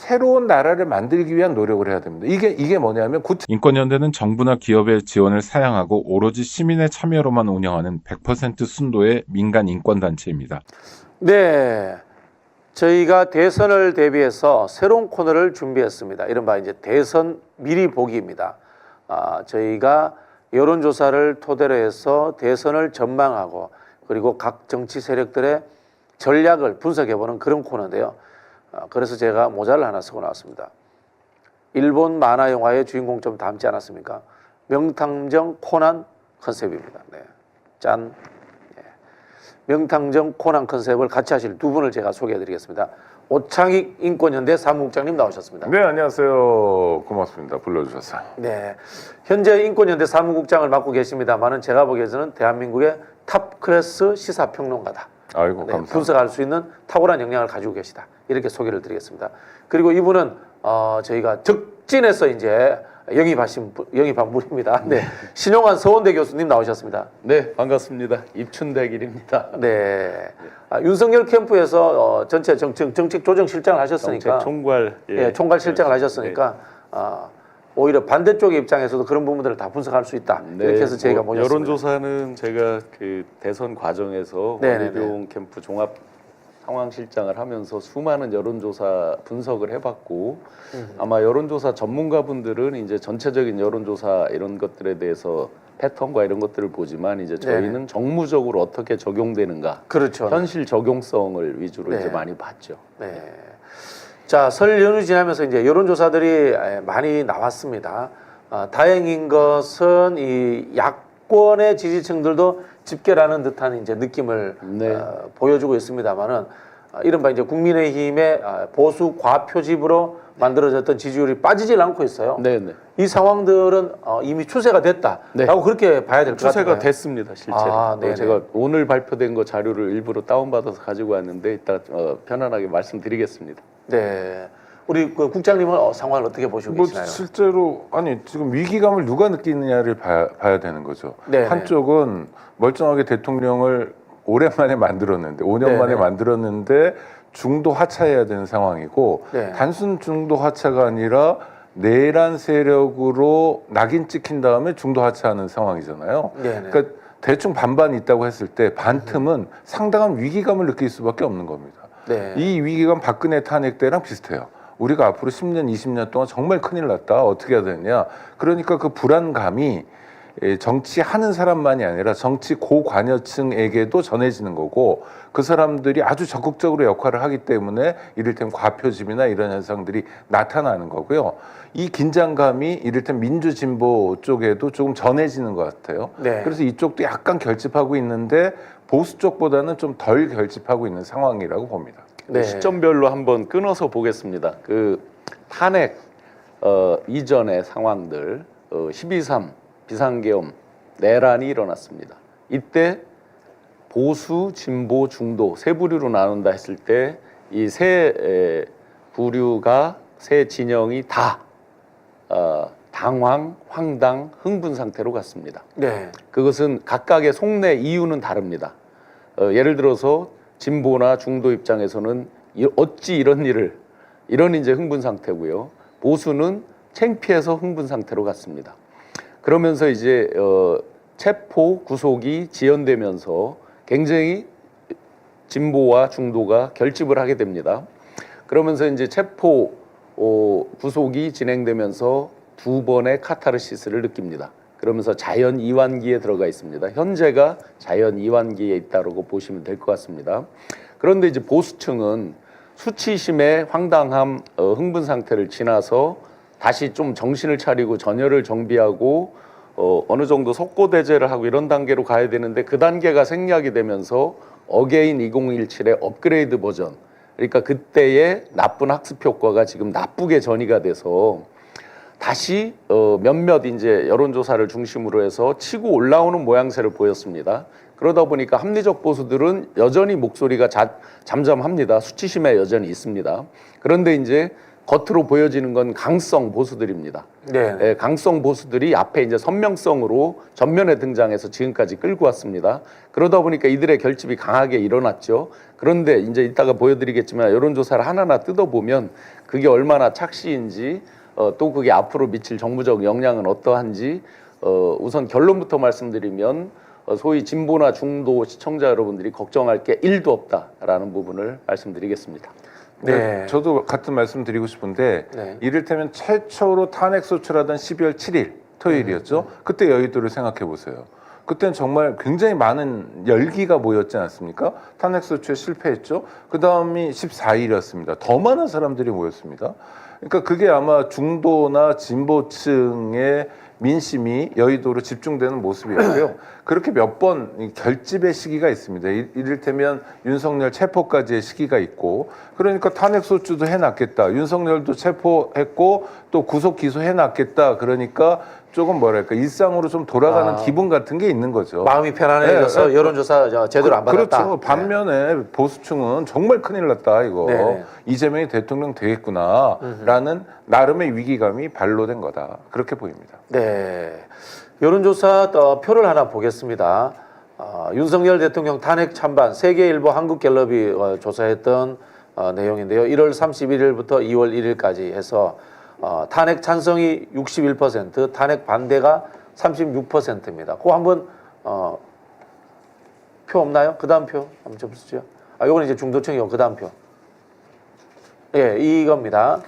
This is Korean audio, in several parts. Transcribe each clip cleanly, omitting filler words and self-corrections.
새로운 나라를 만들기 위한 노력을 해야 됩니다. 이게 뭐냐면 인권연대는 정부나 기업의 지원을 사양하고 오로지 시민의 참여로만 운영하는 100% 순도의 민간 인권단체입니다. 네, 저희가 대선을 대비해서 새로운 코너를 준비했습니다. 이른바 이제 대선 미리 보기입니다. 저희가 여론조사를 토대로 해서 대선을 전망하고 그리고 각 정치 세력들의 전략을 분석해보는 그런 코너인데요. 그래서 제가 모자를 하나 쓰고 나왔습니다. 일본 만화 영화의 주인공 좀 닮지 않았습니까? 명탐정 코난 컨셉입니다. 네. 짠. 네. 명탐정 코난 컨셉을 같이 하실 두 분을 제가 소개해드리겠습니다. 오창익 인권연대 사무국장님 나오셨습니다. 네, 안녕하세요. 고맙습니다. 불러주셔서. 네, 현재 인권연대 사무국장을 맡고 계십니다만은 제가 보기에는 대한민국의 탑 클래스 시사평론가다. 아이고, 네, 감사합니다. 분석할 수 있는 탁월한 역량을 가지고 계시다. 이렇게 소개를 드리겠습니다. 그리고 이분은 저희가 적진에서 이제 영입한 분입니다. 네, 신용환 서원대 교수님 나오셨습니다. 네, 반갑습니다. 입춘대길입니다. 네, 윤석열 캠프에서 전체 정책 조정 실장을 하셨으니까 정책 총괄, 예, 총괄 실장을 하셨으니까 오히려 반대쪽의 입장에서도 그런 부분들을 다 분석할 수 있다. 네, 이렇게 해서 저희가 모셨습니다. 여론조사는 제가 그 대선 과정에서 원희룡 캠프 종합 상황실장을 하면서 수많은 여론조사 분석을 해봤고 아마 여론조사 전문가분들은 이제 전체적인 여론조사 이런 것들에 대해서 패턴과 이런 것들을 보지만 이제 저희는 정무적으로 어떻게 적용되는가, 그렇죠. 현실 적용성을 위주로 네. 이제 많이 봤죠. 네. 자, 설 연휴 지나면서 이제 여론조사들이 많이 나왔습니다. 다행인 것은 이 야권의 지지층들도 집결하는 듯한 이제 느낌을 보여주고 있습니다만은 이른바 이제 국민의힘의 보수 과표집으로 만들어졌던 지지율이 빠지질 않고 있어요. 네네. 이 상황들은 이미 추세가 됐다라고 그렇게 봐야 될 것 같아요. 추세가 됐습니다, 실제로. 네네. 제가 오늘 발표된 거 자료를 일부러 다운받아서 가지고 왔는데 이따 편안하게 말씀드리겠습니다. 네, 우리 그 국장님은 상황을 어떻게 보시고 계시나요? 실제로 지금 위기감을 누가 느끼느냐를 봐야 되는 거죠. 네네. 한쪽은 멀쩡하게 대통령을 오랜만에 만들었는데 5년 만에 만들었는데 중도 하차해야 되는 상황이고 단순 중도 하차가 아니라 내란 세력으로 낙인 찍힌 다음에 중도 하차하는 상황이잖아요. 그러니까 대충 반반 있다고 했을 때 반 틈은 상당한 위기감을 느낄 수밖에 없는 겁니다. 이 위기감 박근혜 탄핵 때랑 비슷해요. 우리가 앞으로 10년, 20년 동안 정말 큰일 났다. 어떻게 해야 되냐. 그러니까 그 불안감이 정치하는 사람만이 아니라 정치 고관여층에게도 전해지는 거고 그 사람들이 아주 적극적으로 역할을 하기 때문에 이를테면 과표집이나 이런 현상들이 나타나는 거고요. 이 긴장감이 이를테면 민주진보 쪽에도 조금 전해지는 것 같아요. 그래서 이쪽도 약간 결집하고 있는데 보수 쪽보다는 좀 덜 결집하고 있는 상황이라고 봅니다. 시점별로 한번 끊어서 보겠습니다. 그 탄핵 이전의 상황들 12.3 비상계엄 내란이 일어났습니다. 이때 보수, 진보, 중도 세 부류로 나눈다 했을 때 이 세 부류가 세 진영이 다 당황, 황당, 흥분 상태로 갔습니다. 그것은 각각의 속내 이유는 다릅니다. 예를 들어서 진보나 중도 입장에서는 어찌 이런 이런 이제 흥분 상태고요. 보수는 창피해서 흥분 상태로 갔습니다. 그러면서 이제 체포 구속이 지연되면서 굉장히 진보와 중도가 결집을 하게 됩니다. 그러면서 이제 체포 구속이 진행되면서 두 번의 카타르시스를 느낍니다. 그러면서 자연 이완기에 들어가 있습니다. 현재가 자연 이완기에 있다고 보시면 될 것 같습니다. 그런데 이제 보수층은 수치심의 황당함, 흥분 상태를 지나서 다시 좀 정신을 차리고 전열을 정비하고 어느 정도 속고대제를 하고 이런 단계로 가야 되는데 그 단계가 생략이 되면서 어게인 2017의 업그레이드 버전, 그러니까 그때의 나쁜 학습 효과가 지금 나쁘게 전이가 돼서 다시 몇몇 이제 여론조사를 중심으로 해서 치고 올라오는 모양새를 보였습니다. 그러다 보니까 합리적 보수들은 여전히 목소리가 잠잠합니다. 수치심에 여전히 있습니다. 그런데 이제 겉으로 보여지는 건 강성 보수들입니다. 네. 예, 강성 보수들이 앞에 이제 선명성으로 전면에 등장해서 지금까지 끌고 왔습니다. 그러다 보니까 이들의 결집이 강하게 일어났죠. 그런데 이제 이따가 보여드리겠지만 여론조사를 하나하나 뜯어보면 그게 얼마나 착시인지 또 그게 앞으로 미칠 정부적 영향은 어떠한지 우선 결론부터 말씀드리면 소위 진보나 중도 시청자 여러분들이 걱정할 게 1도 없다라는 부분을 말씀드리겠습니다. 네. 저도 같은 말씀 드리고 싶은데 네. 이를테면 최초로 탄핵 소추하던 12월 7일 토요일이었죠. 그때 여의도를 생각해 보세요. 그때는 정말 굉장히 많은 열기가 모였지 않습니까? 탄핵 소추에 실패했죠. 그 다음이 14일이었습니다. 더 많은 사람들이 모였습니다. 그러니까 그게 아마 중도나 진보층의 민심이 여의도로 집중되는 모습이었고요. 그렇게 몇 번 결집의 시기가 있습니다. 이를테면 윤석열 체포까지의 시기가 있고, 그러니까 탄핵 소추도 해놨겠다. 윤석열도 체포했고 또 구속 기소해놨겠다. 그러니까 조금 뭐랄까 일상으로 좀 돌아가는 기분 같은 게 있는 거죠. 마음이 편안해져서 네. 여론조사 제대로 안 받았다. 그렇죠. 반면에 보수층은 정말 큰일 났다 이거. 네. 이재명이 대통령 되겠구나라는 나름의 위기감이 반로된 거다. 그렇게 보입니다. 네. 여론조사 표를 하나 보겠습니다. 윤석열 대통령 탄핵 찬반 세계일보 한국갤럽이 조사했던 내용인데요. 1월 31일부터 2월 1일까지 해서 탄핵 찬성이 61%, 탄핵 반대가 36%입니다. 그거 한번 표 없나요? 그 다음 표 한번 접수죠. 요건 이제 중도층이고 그 다음 표. 예, 이겁니다.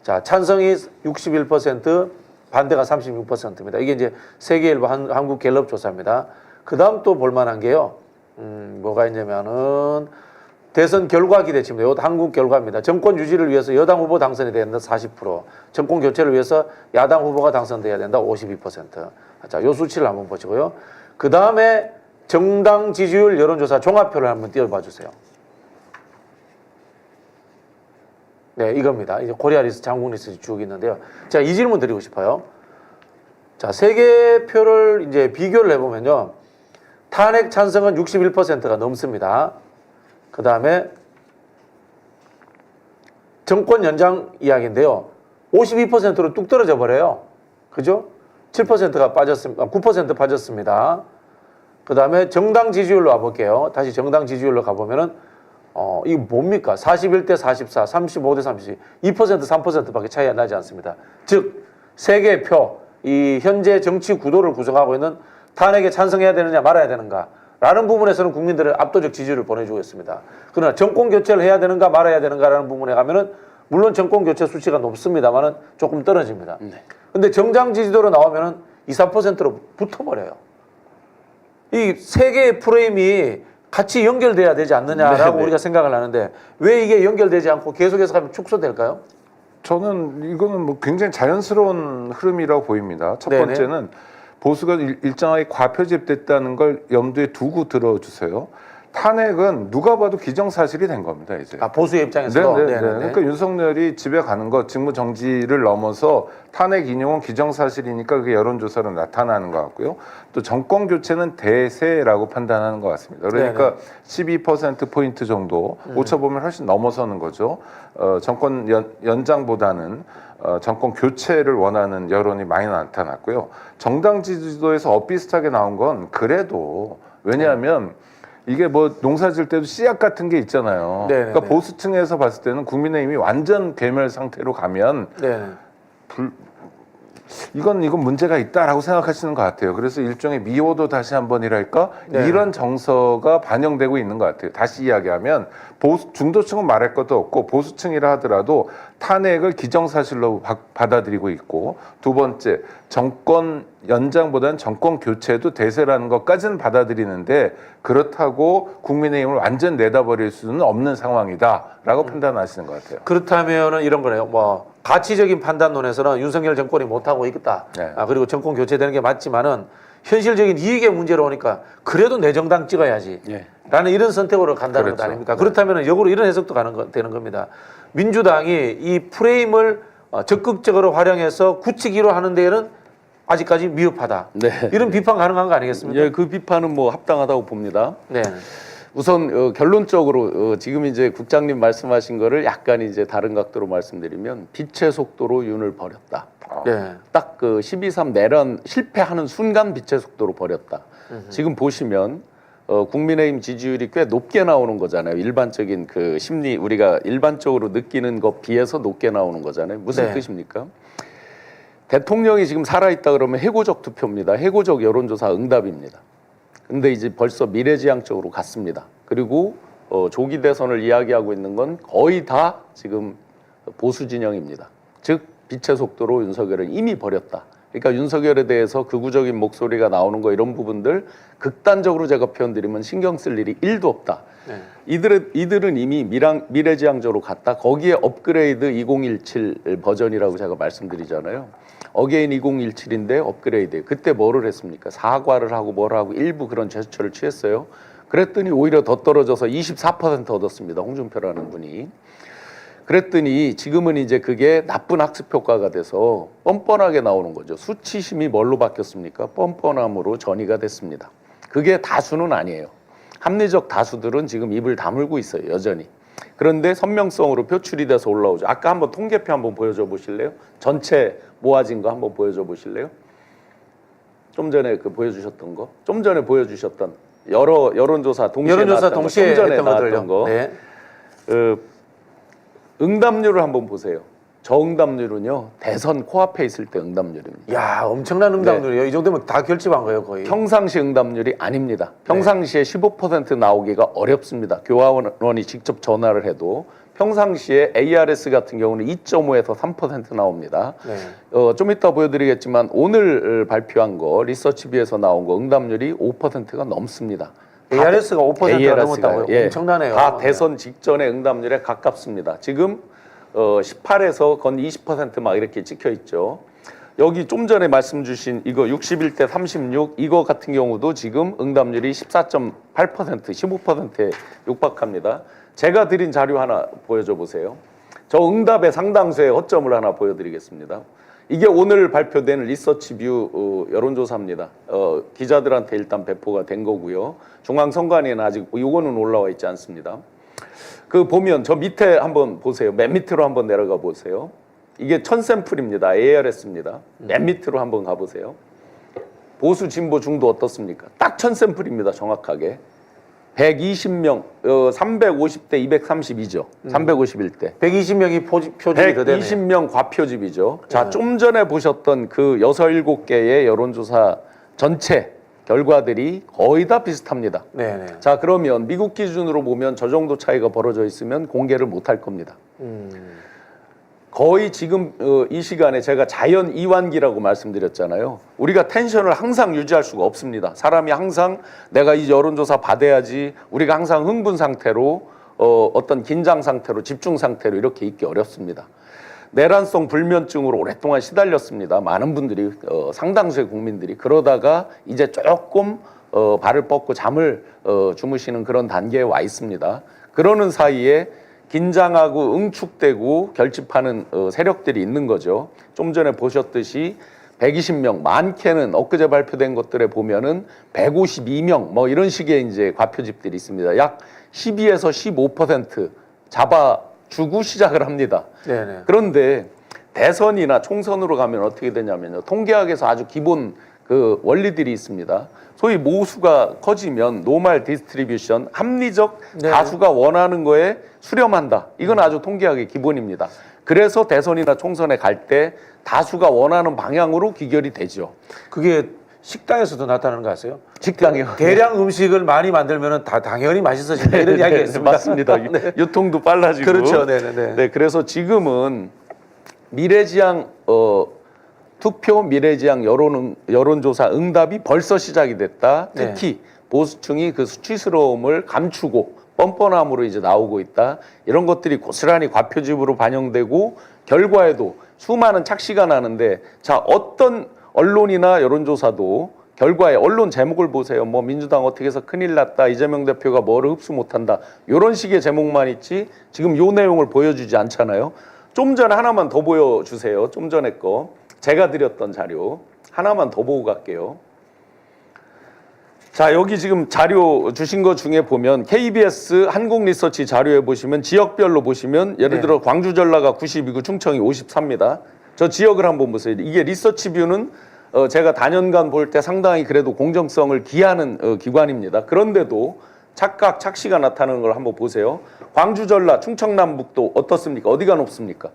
자, 찬성이 61%, 반대가 36%입니다. 이게 이제 세계일보 한국갤럽 조사입니다. 그 다음 또 볼만한 게요. 뭐가 있냐면은 대선 결과 기대치입니다. 이것도 한국 결과입니다. 정권 유지를 위해서 여당 후보 당선이 돼야 된다 40%, 정권 교체를 위해서 야당 후보가 당선돼야 된다 52%. 자, 요 수치를 한번 보시고요. 그 다음에 정당 지지율 여론조사 종합표를 한번 띄워봐 주세요. 네, 이겁니다. 이제 코리아 리스트, 장국 리스트 쭉 있는데요. 제가 이 질문 드리고 싶어요. 자, 세 개 표를 이제 비교를 해보면요. 탄핵 찬성은 61%가 넘습니다. 그 다음에 정권 연장 이야기인데요. 52%로 뚝 떨어져 버려요. 그죠? 7%가 빠졌습니다. 9% 빠졌습니다. 그 다음에 정당 지지율로 와볼게요. 다시 정당 지지율로 가보면은, 이게 뭡니까? 41대 44, 35대 32, 2%, 3%밖에 차이가 나지 않습니다. 즉, 세 개의 표, 이 현재 정치 구도를 구성하고 있는 탄핵에 찬성해야 되느냐 말아야 되는가 라는 부분에서는 국민들의 압도적 지지를 보내주고 있습니다. 그러나 정권 교체를 해야 되는가 말아야 되는가라는 부분에 가면은 물론 정권 교체 수치가 높습니다만은 조금 떨어집니다. 근데 정당 지지도로 나오면은 2, 3%로 붙어버려요. 이 세 개의 프레임이 같이 연결돼야 되지 않느냐라고 네네. 우리가 생각을 하는데 왜 이게 연결되지 않고 계속해서 가면 축소될까요? 저는 이거는 뭐 굉장히 자연스러운 흐름이라고 보입니다. 첫 네네. 번째는 보수가 일정하게 과표집됐다는 걸 염두에 두고 들어주세요. 탄핵은 누가 봐도 기정사실이 된 겁니다, 이제. 보수의 입장에서도. 네네. 그러니까 윤석열이 집에 가는 것, 직무정지를 넘어서 탄핵 인용은 기정사실이니까 그게 여론조사로 나타나는 것 같고요. 또 정권 교체는 대세라고 판단하는 것 같습니다. 그러니까 12%포인트 정도, 오차범위를 훨씬 넘어서는 거죠. 정권 연장보다는 정권 교체를 원하는 여론이 많이 나타났고요. 정당 지지도에서 엇비슷하게 나온 건 그래도 왜냐하면 이게 뭐 농사 질 때도 씨앗 같은 게 있잖아요. 네네네. 그러니까 보수층에서 봤을 때는 국민의힘이 완전 괴멸 상태로 가면 이건 문제가 있다라고 생각하시는 것 같아요. 그래서 일종의 미호도 다시 한번이랄까 이런 정서가 반영되고 있는 것 같아요. 다시 이야기하면 중도층은 말할 것도 없고 보수층이라 하더라도 탄핵을 기정사실로 받아들이고 있고, 두 번째 정권 연장보다는 정권 교체도 대세라는 것까지는 받아들이는데 그렇다고 국민의힘을 완전 내다버릴 수는 없는 상황이다라고 판단하시는 것 같아요. 그렇다면은 이런 거네요. 뭐 가치적인 판단론에서는 윤석열 정권이 못하고 있다. 네. 그리고 정권 교체되는 게 맞지만은 현실적인 이익의 문제로 오니까 그래도 내 정당 찍어야지. 라는 이런 선택으로 간다는 그렇죠. 것 아닙니까? 그렇다면 역으로 이런 해석도 되는 겁니다. 민주당이 이 프레임을 적극적으로 활용해서 굳히기로 하는 데에는 아직까지 미흡하다. 네. 이런 비판 가능한 거 아니겠습니까? 예, 그 비판은 뭐 합당하다고 봅니다. 네. 우선 결론적으로 지금 이제 국장님 말씀하신 거를 약간 이제 다른 각도로 말씀드리면 빛의 속도로 윤을 버렸다. 네. 딱 그 12.3 내란 실패하는 순간 빛의 속도로 버렸다. 지금 보시면 국민의힘 지지율이 꽤 높게 나오는 거잖아요. 일반적인 그 심리 우리가 일반적으로 느끼는 것 비해서 높게 나오는 거잖아요. 무슨 네. 뜻입니까? 대통령이 지금 살아있다 그러면 해고적 투표입니다. 해고적 여론조사 응답입니다. 근데 이제 벌써 미래지향적으로 갔습니다. 그리고 조기 대선을 이야기하고 있는 건 거의 다 지금 보수 진영입니다. 즉 빛의 속도로 윤석열을 이미 버렸다. 그러니까 윤석열에 대해서 극우적인 목소리가 나오는 거 이런 부분들 극단적으로 제가 표현드리면 신경 쓸 일이 1도 없다. 네. 이들은 이미 미래지향적으로 갔다. 거기에 업그레이드 2017 버전이라고 제가 말씀드리잖아요. 어게인 2017인데 업그레이드. 그때 뭐를 했습니까? 사과를 하고 뭘 하고 일부 그런 제스처를 취했어요. 그랬더니 오히려 더 떨어져서 24% 얻었습니다. 홍준표라는 분이. 그랬더니 지금은 이제 그게 나쁜 학습 효과가 돼서 뻔뻔하게 나오는 거죠. 수치심이 뭘로 바뀌었습니까? 뻔뻔함으로 전이가 됐습니다. 그게 다수는 아니에요. 합리적 다수들은 지금 입을 다물고 있어요. 여전히. 그런데 선명성으로 표출이 돼서 올라오죠. 아까 한번 통계표 한번 보여줘 보실래요? 전체 모아진 거 한번 보여줘 보실래요? 좀 전에 그 보여주셨던 거. 좀 전에 보여주셨던 여론조사 동시에 나왔던 동시에 거. 좀 전에 했던 나왔던 것들요. 거. 네. 응답률을 한번 보세요. 저응답률은요. 대선 코앞에 있을 때 응답률입니다. 야, 엄청난 응답률이에요. 이 정도면 다 결집한 거예요, 거의. 평상시 응답률이 아닙니다. 평상시에 15% 나오기가 어렵습니다. 교화원이 직접 전화를 해도 평상시에 ARS 같은 경우는 2.5에서 3% 나옵니다. 네. 좀 이따 보여드리겠지만 오늘 발표한 거 리서치비에서 나온 거 응답률이 5%가 넘습니다. ARS가 5%가 넘었다고요? 예, 엄청나네요. 다 대선 직전의 응답률에 가깝습니다. 지금 18에서 건 20% 막 이렇게 찍혀 있죠. 여기 좀 전에 말씀 주신 이거 61대 36 이거 같은 경우도 지금 응답률이 14.8% 15%에 육박합니다. 제가 드린 자료 하나 보여줘 보세요. 저 응답의 상당수의 허점을 하나 보여드리겠습니다. 이게 오늘 발표된 리서치뷰 여론조사입니다. 기자들한테 일단 배포가 된 거고요. 중앙선관위는 아직 이거는 올라와 있지 않습니다. 그 보면 저 밑에 한번 보세요. 맨 밑으로 한번 내려가 보세요. 이게 1000샘플입니다. ARS입니다. 맨 밑으로 한번 가보세요. 보수, 진보, 중도 어떻습니까? 딱 1000샘플입니다. 정확하게. 120명, 350대 232죠. 351대. 120명이 표집이 더 되네요. 120명 과표집이죠. 자, 좀 전에 보셨던 그 6, 7개의 여론조사 전체 결과들이 거의 다 비슷합니다. 네네. 자, 그러면 미국 기준으로 보면 저 정도 차이가 벌어져 있으면 공개를 못할 겁니다. 거의 지금 이 시간에 제가 자연 이완기라고 말씀드렸잖아요. 우리가 텐션을 항상 유지할 수가 없습니다. 사람이 항상 내가 이 여론조사 받아야지 우리가 항상 흥분 상태로 어떤 긴장 상태로 집중 상태로 이렇게 있기 어렵습니다. 내란성 불면증으로 오랫동안 시달렸습니다. 많은 분들이 상당수의 국민들이 그러다가 이제 조금 발을 뻗고 잠을 주무시는 그런 단계에 와 있습니다. 그러는 사이에 긴장하고 응축되고 결집하는 세력들이 있는 거죠. 좀 전에 보셨듯이 120명, 많게는 엊그제 발표된 것들에 보면은 152명 뭐 이런 식의 이제 과표집들이 있습니다. 약 12에서 15% 잡아주고 시작을 합니다. 네네. 그런데 대선이나 총선으로 가면 어떻게 되냐면요. 통계학에서 아주 기본 그 원리들이 있습니다. 소위 모수가 커지면 노멀 디스트리뷰션, 합리적 네. 다수가 원하는 거에 수렴한다. 이건 아주 통계학의 기본입니다. 그래서 대선이나 총선에 갈 때 다수가 원하는 방향으로 귀결이 되죠. 그게 식당에서도 나타나는 거 아세요? 식당이요. 대량 음식을 많이 만들면은 다 당연히 맛있어진다 이런 이야기가 있습니다. 맞습니다. 네. 유통도 빨라지고. 그렇죠. 네네네. 네, 그래서 지금은 미래지향 투표 미래지향 여론조사 응답이 벌써 시작이 됐다. 특히 보수층이 그 수치스러움을 감추고 뻔뻔함으로 이제 나오고 있다. 이런 것들이 고스란히 과표집으로 반영되고 결과에도 수많은 착시가 나는데 자 어떤 언론이나 여론조사도 결과에 언론 제목을 보세요. 뭐 민주당 어떻게 해서 큰일 났다. 이재명 대표가 뭐를 흡수 못한다. 이런 식의 제목만 있지 지금 요 내용을 보여주지 않잖아요. 좀 전에 하나만 더 보여주세요. 좀 전에 거. 제가 드렸던 자료 하나만 더 보고 갈게요. 자, 여기 지금 자료 주신 것 중에 보면 KBS 한국리서치 자료에 보시면 지역별로 보시면 예를 들어 광주 전라가 92고 충청이 53입니다. 저 지역을 한번 보세요. 이게 리서치뷰는 제가 단연간 볼 때 상당히 그래도 공정성을 기하는 기관입니다. 그런데도 착각, 착시가 나타나는 걸 한번 보세요. 광주 전라, 충청 남북도 어떻습니까? 어디가 높습니까?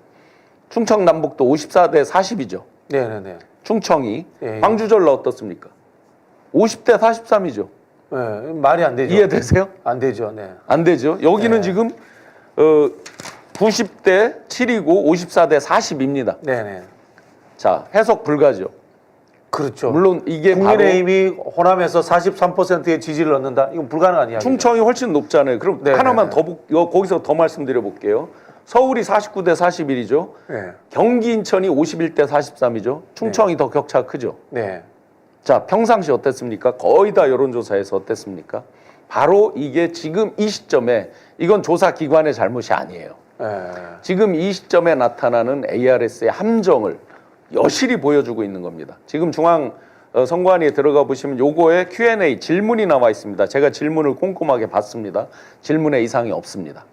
충청 남북도 54대 40이죠. 네네네. 충청이. 예. 광주 전라 어떻습니까? 50대 43이죠. 네, 말이 안 되죠. 이해되세요? 안 되죠. 네. 안 되죠. 여기는 네. 지금 90대 7이고 54대 40입니다. 네네. 자, 해석 불가죠. 그렇죠. 물론 이게 바로 국민의힘이 호남에서 43%의 지지를 얻는다. 이건 불가능한 이야기죠. 충청이 훨씬 높잖아요. 그럼 네, 하나만 네, 더 거기서 더 말씀드려 볼게요. 서울이 49대 41이죠. 네. 경기 인천이 51대 43이죠. 충청이 더 격차가 크죠. 네. 자, 평상시 어땠습니까? 거의 다 여론조사에서 어땠습니까? 바로 이게 지금 이 시점에 이건 조사 기관의 잘못이 아니에요. 네. 지금 이 시점에 나타나는 ARS의 함정을 여실히 보여주고 있는 겁니다. 지금 중앙 선관위에 들어가 보시면 요거에 Q&A 질문이 나와 있습니다. 제가 질문을 꼼꼼하게 봤습니다. 질문에 이상이 없습니다.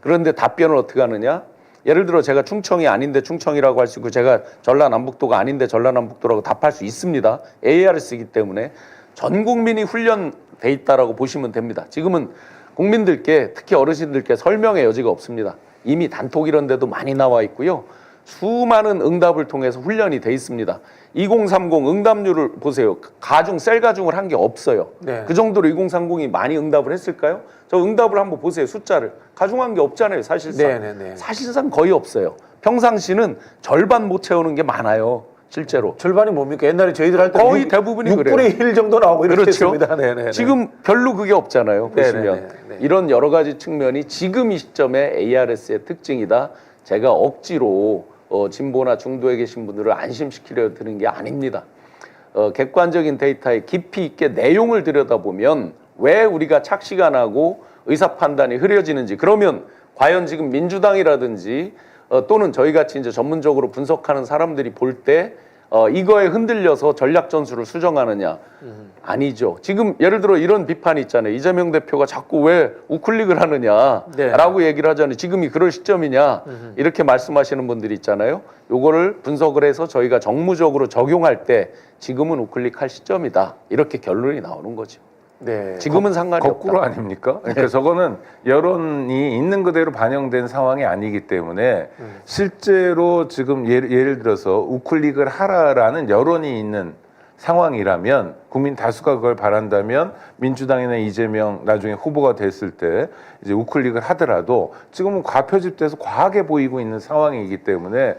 그런데 답변을 어떻게 하느냐? 예를 들어 제가 충청이 아닌데 충청이라고 할 수 있고 제가 전라남북도가 아닌데 전라남북도라고 답할 수 있습니다. ARS이기 때문에 전 국민이 훈련돼 있다라고 보시면 됩니다. 지금은 국민들께 특히 어르신들께 설명의 여지가 없습니다. 이미 단톡 이런 데도 많이 나와 있고요. 수많은 응답을 통해서 훈련이 돼 있습니다. 2030 응답률을 보세요. 가중, 셀 가중을 한 게 없어요. 네. 그 정도로 2030이 많이 응답을 했을까요? 저 응답을 한번 보세요. 숫자를. 가중한 게 없잖아요. 사실상. 네네네. 사실상 거의 없어요. 평상시는 절반 못 채우는 게 많아요. 실제로. 절반이 뭡니까? 옛날에 저희들 할 때 거의 대부분이 6분의 1 정도 나오고 이렇게 그렇죠. 했습니다. 네네. 지금 별로 그게 없잖아요. 보시면. 네네네. 이런 여러 가지 측면이 지금 이 시점에 ARS의 특징이다. 제가 억지로 진보나 중도에 계신 분들을 안심시키려 드는 게 아닙니다. 객관적인 데이터에 깊이 있게 내용을 들여다보면 왜 우리가 착시가 나고 의사 판단이 흐려지는지, 그러면 과연 지금 민주당이라든지 또는 저희같이 이제 전문적으로 분석하는 사람들이 볼 때 이거에 흔들려서 전략 전술을 수정하느냐? 아니죠. 지금 예를 들어 이런 비판이 있잖아요. 이재명 대표가 자꾸 왜 우클릭을 하느냐라고 네. 얘기를 하잖아요. 지금이 그럴 시점이냐? 이렇게 말씀하시는 분들이 있잖아요. 요거를 분석을 해서 저희가 정무적으로 적용할 때 지금은 우클릭할 시점이다. 이렇게 결론이 나오는 거죠. 네. 지금은 상관이 거꾸로 없다. 아닙니까? 그러니까 저거는 여론이 있는 그대로 반영된 상황이 아니기 때문에 실제로 지금 예를 들어서 우클릭을 하라라는 여론이 있는 상황이라면 국민 다수가 그걸 바란다면 민주당이나 이재명 나중에 후보가 됐을 때 이제 우클릭을 하더라도 지금은 과표집돼서 과하게 보이고 있는 상황이기 때문에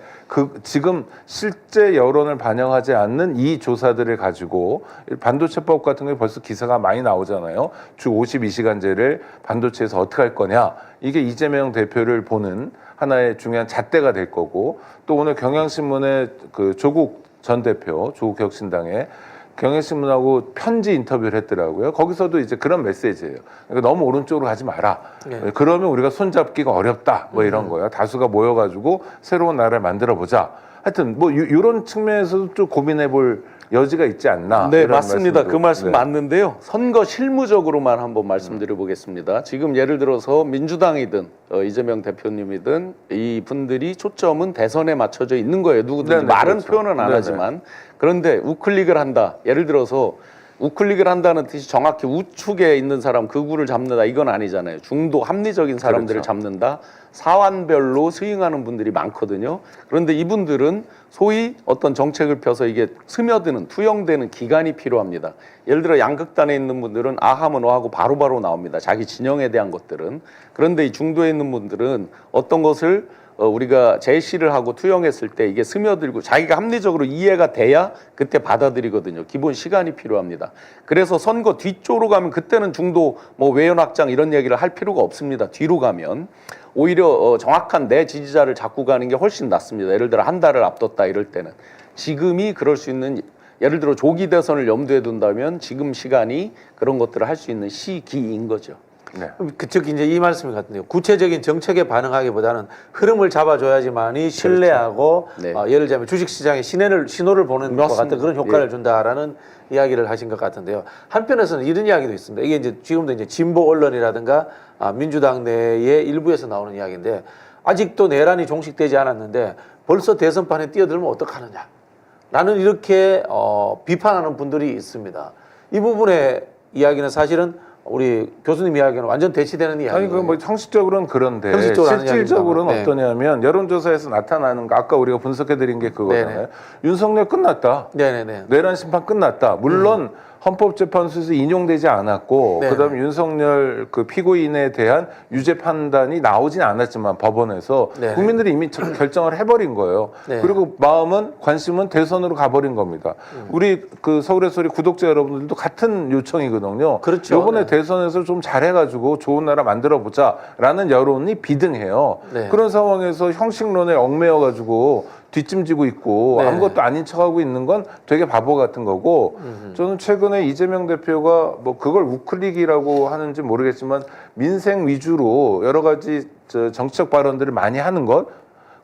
지금 실제 여론을 반영하지 않는 이 조사들을 가지고 반도체법 같은 게 벌써 기사가 많이 나오잖아요. 주 52시간제를 반도체에서 어떻게 할 거냐. 이게 이재명 대표를 보는 하나의 중요한 잣대가 될 거고, 또 오늘 경향신문의 그 조국 전 대표, 조국 혁신당의 경향신문하고 편지 인터뷰를 했더라고요. 거기서도 이제 그런 메시지예요. 그러니까 너무 오른쪽으로 가지 마라. 네. 그러면 우리가 손잡기가 어렵다. 뭐 이런 거야. 다수가 모여가지고 새로운 나라를 만들어 보자. 하여튼 뭐 이런 측면에서도 좀 고민해 볼 여지가 있지 않나. 네, 이런 맞습니다. 말씀도. 그 말씀 네. 맞는데요. 선거 실무적으로만 한번 말씀드려 보겠습니다. 지금 예를 들어서 민주당이든 이재명 대표님이든 이 분들이 초점은 대선에 맞춰져 있는 거예요. 누구든지 네네, 말은 그렇죠. 표현은 안 네네. 하지만. 그런데 우클릭을 한다. 예를 들어서 우클릭을 한다는 뜻이 정확히 우측에 있는 사람 그 구를 잡는다 이건 아니잖아요. 중도 합리적인 사람들을 그렇죠. 잡는다. 사완별로 스윙하는 분들이 많거든요. 그런데 이분들은 소위 어떤 정책을 펴서 이게 스며드는 투영되는 기간이 필요합니다. 예를 들어 양극단에 있는 분들은 아 하면 하고 바로바로 나옵니다. 자기 진영에 대한 것들은. 그런데 이 중도에 있는 분들은 어떤 것을 우리가 제시를 하고 투영했을 때 이게 스며들고 자기가 합리적으로 이해가 돼야 그때 받아들이거든요. 기본 시간이 필요합니다. 그래서 선거 뒤쪽으로 가면 그때는 중도 뭐 외연 확장 이런 얘기를 할 필요가 없습니다. 뒤로 가면 오히려 정확한 내 지지자를 잡고 가는 게 훨씬 낫습니다. 예를 들어 한 달을 앞뒀다 이럴 때는. 지금이 그럴 수 있는, 예를 들어 조기 대선을 염두에 둔다면 지금 시간이 그런 것들을 할 수 있는 시기인 거죠. 네. 즉 이제 이 말씀이 같은데요. 구체적인 정책에 반응하기보다는 흐름을 잡아줘야지만이 신뢰하고 그렇죠. 네. 예를 들자면 주식시장에 신호를 보는 것 같은 그런 효과를 예. 준다라는 이야기를 하신 것 같은데요. 한편에서는 이런 이야기도 있습니다. 이게 이제 지금도 이제 진보 언론이라든가 민주당 내의 일부에서 나오는 이야기인데 아직도 내란이 종식되지 않았는데 벌써 대선판에 뛰어들면 어떡하느냐. 라는 이렇게 비판하는 분들이 있습니다. 이 부분의 이야기는 사실은 우리 교수님 이야기는 완전 대치되는 이야기예요. 아니 그 뭐 형식적으로는 그런데 형식적으로 하는 실질적으로는 이야기입니다. 어떠냐면 여론조사에서 나타나는 거 아까 우리가 분석해드린 게 그거잖아요. 윤석열 끝났다. 네네네. 내란 심판 끝났다. 물론 헌법재판소에서 인용되지 않았고 네. 그다음에 윤석열 그 피고인에 대한 유죄 판단이 나오진 않았지만 법원에서 네. 국민들이 이미 결정을 해버린 거예요. 네. 그리고 관심은 대선으로 가버린 겁니다. 우리 그 서울의 소리 구독자 여러분들도 같은 요청이거든요. 그렇죠. 이번에 네. 대선에서 좀 잘해가지고 좋은 나라 만들어보자라는 여론이 비등해요. 네. 그런 상황에서 형식론에 얽매여가지고 뒷짐지고 있고 네. 아무것도 아닌 척하고 있는 건 되게 바보 같은 거고 저는 최근에 이재명 대표가 뭐 그걸 우클릭이라고 하는지 모르겠지만 민생 위주로 여러 가지 정치적 발언들을 많이 하는 것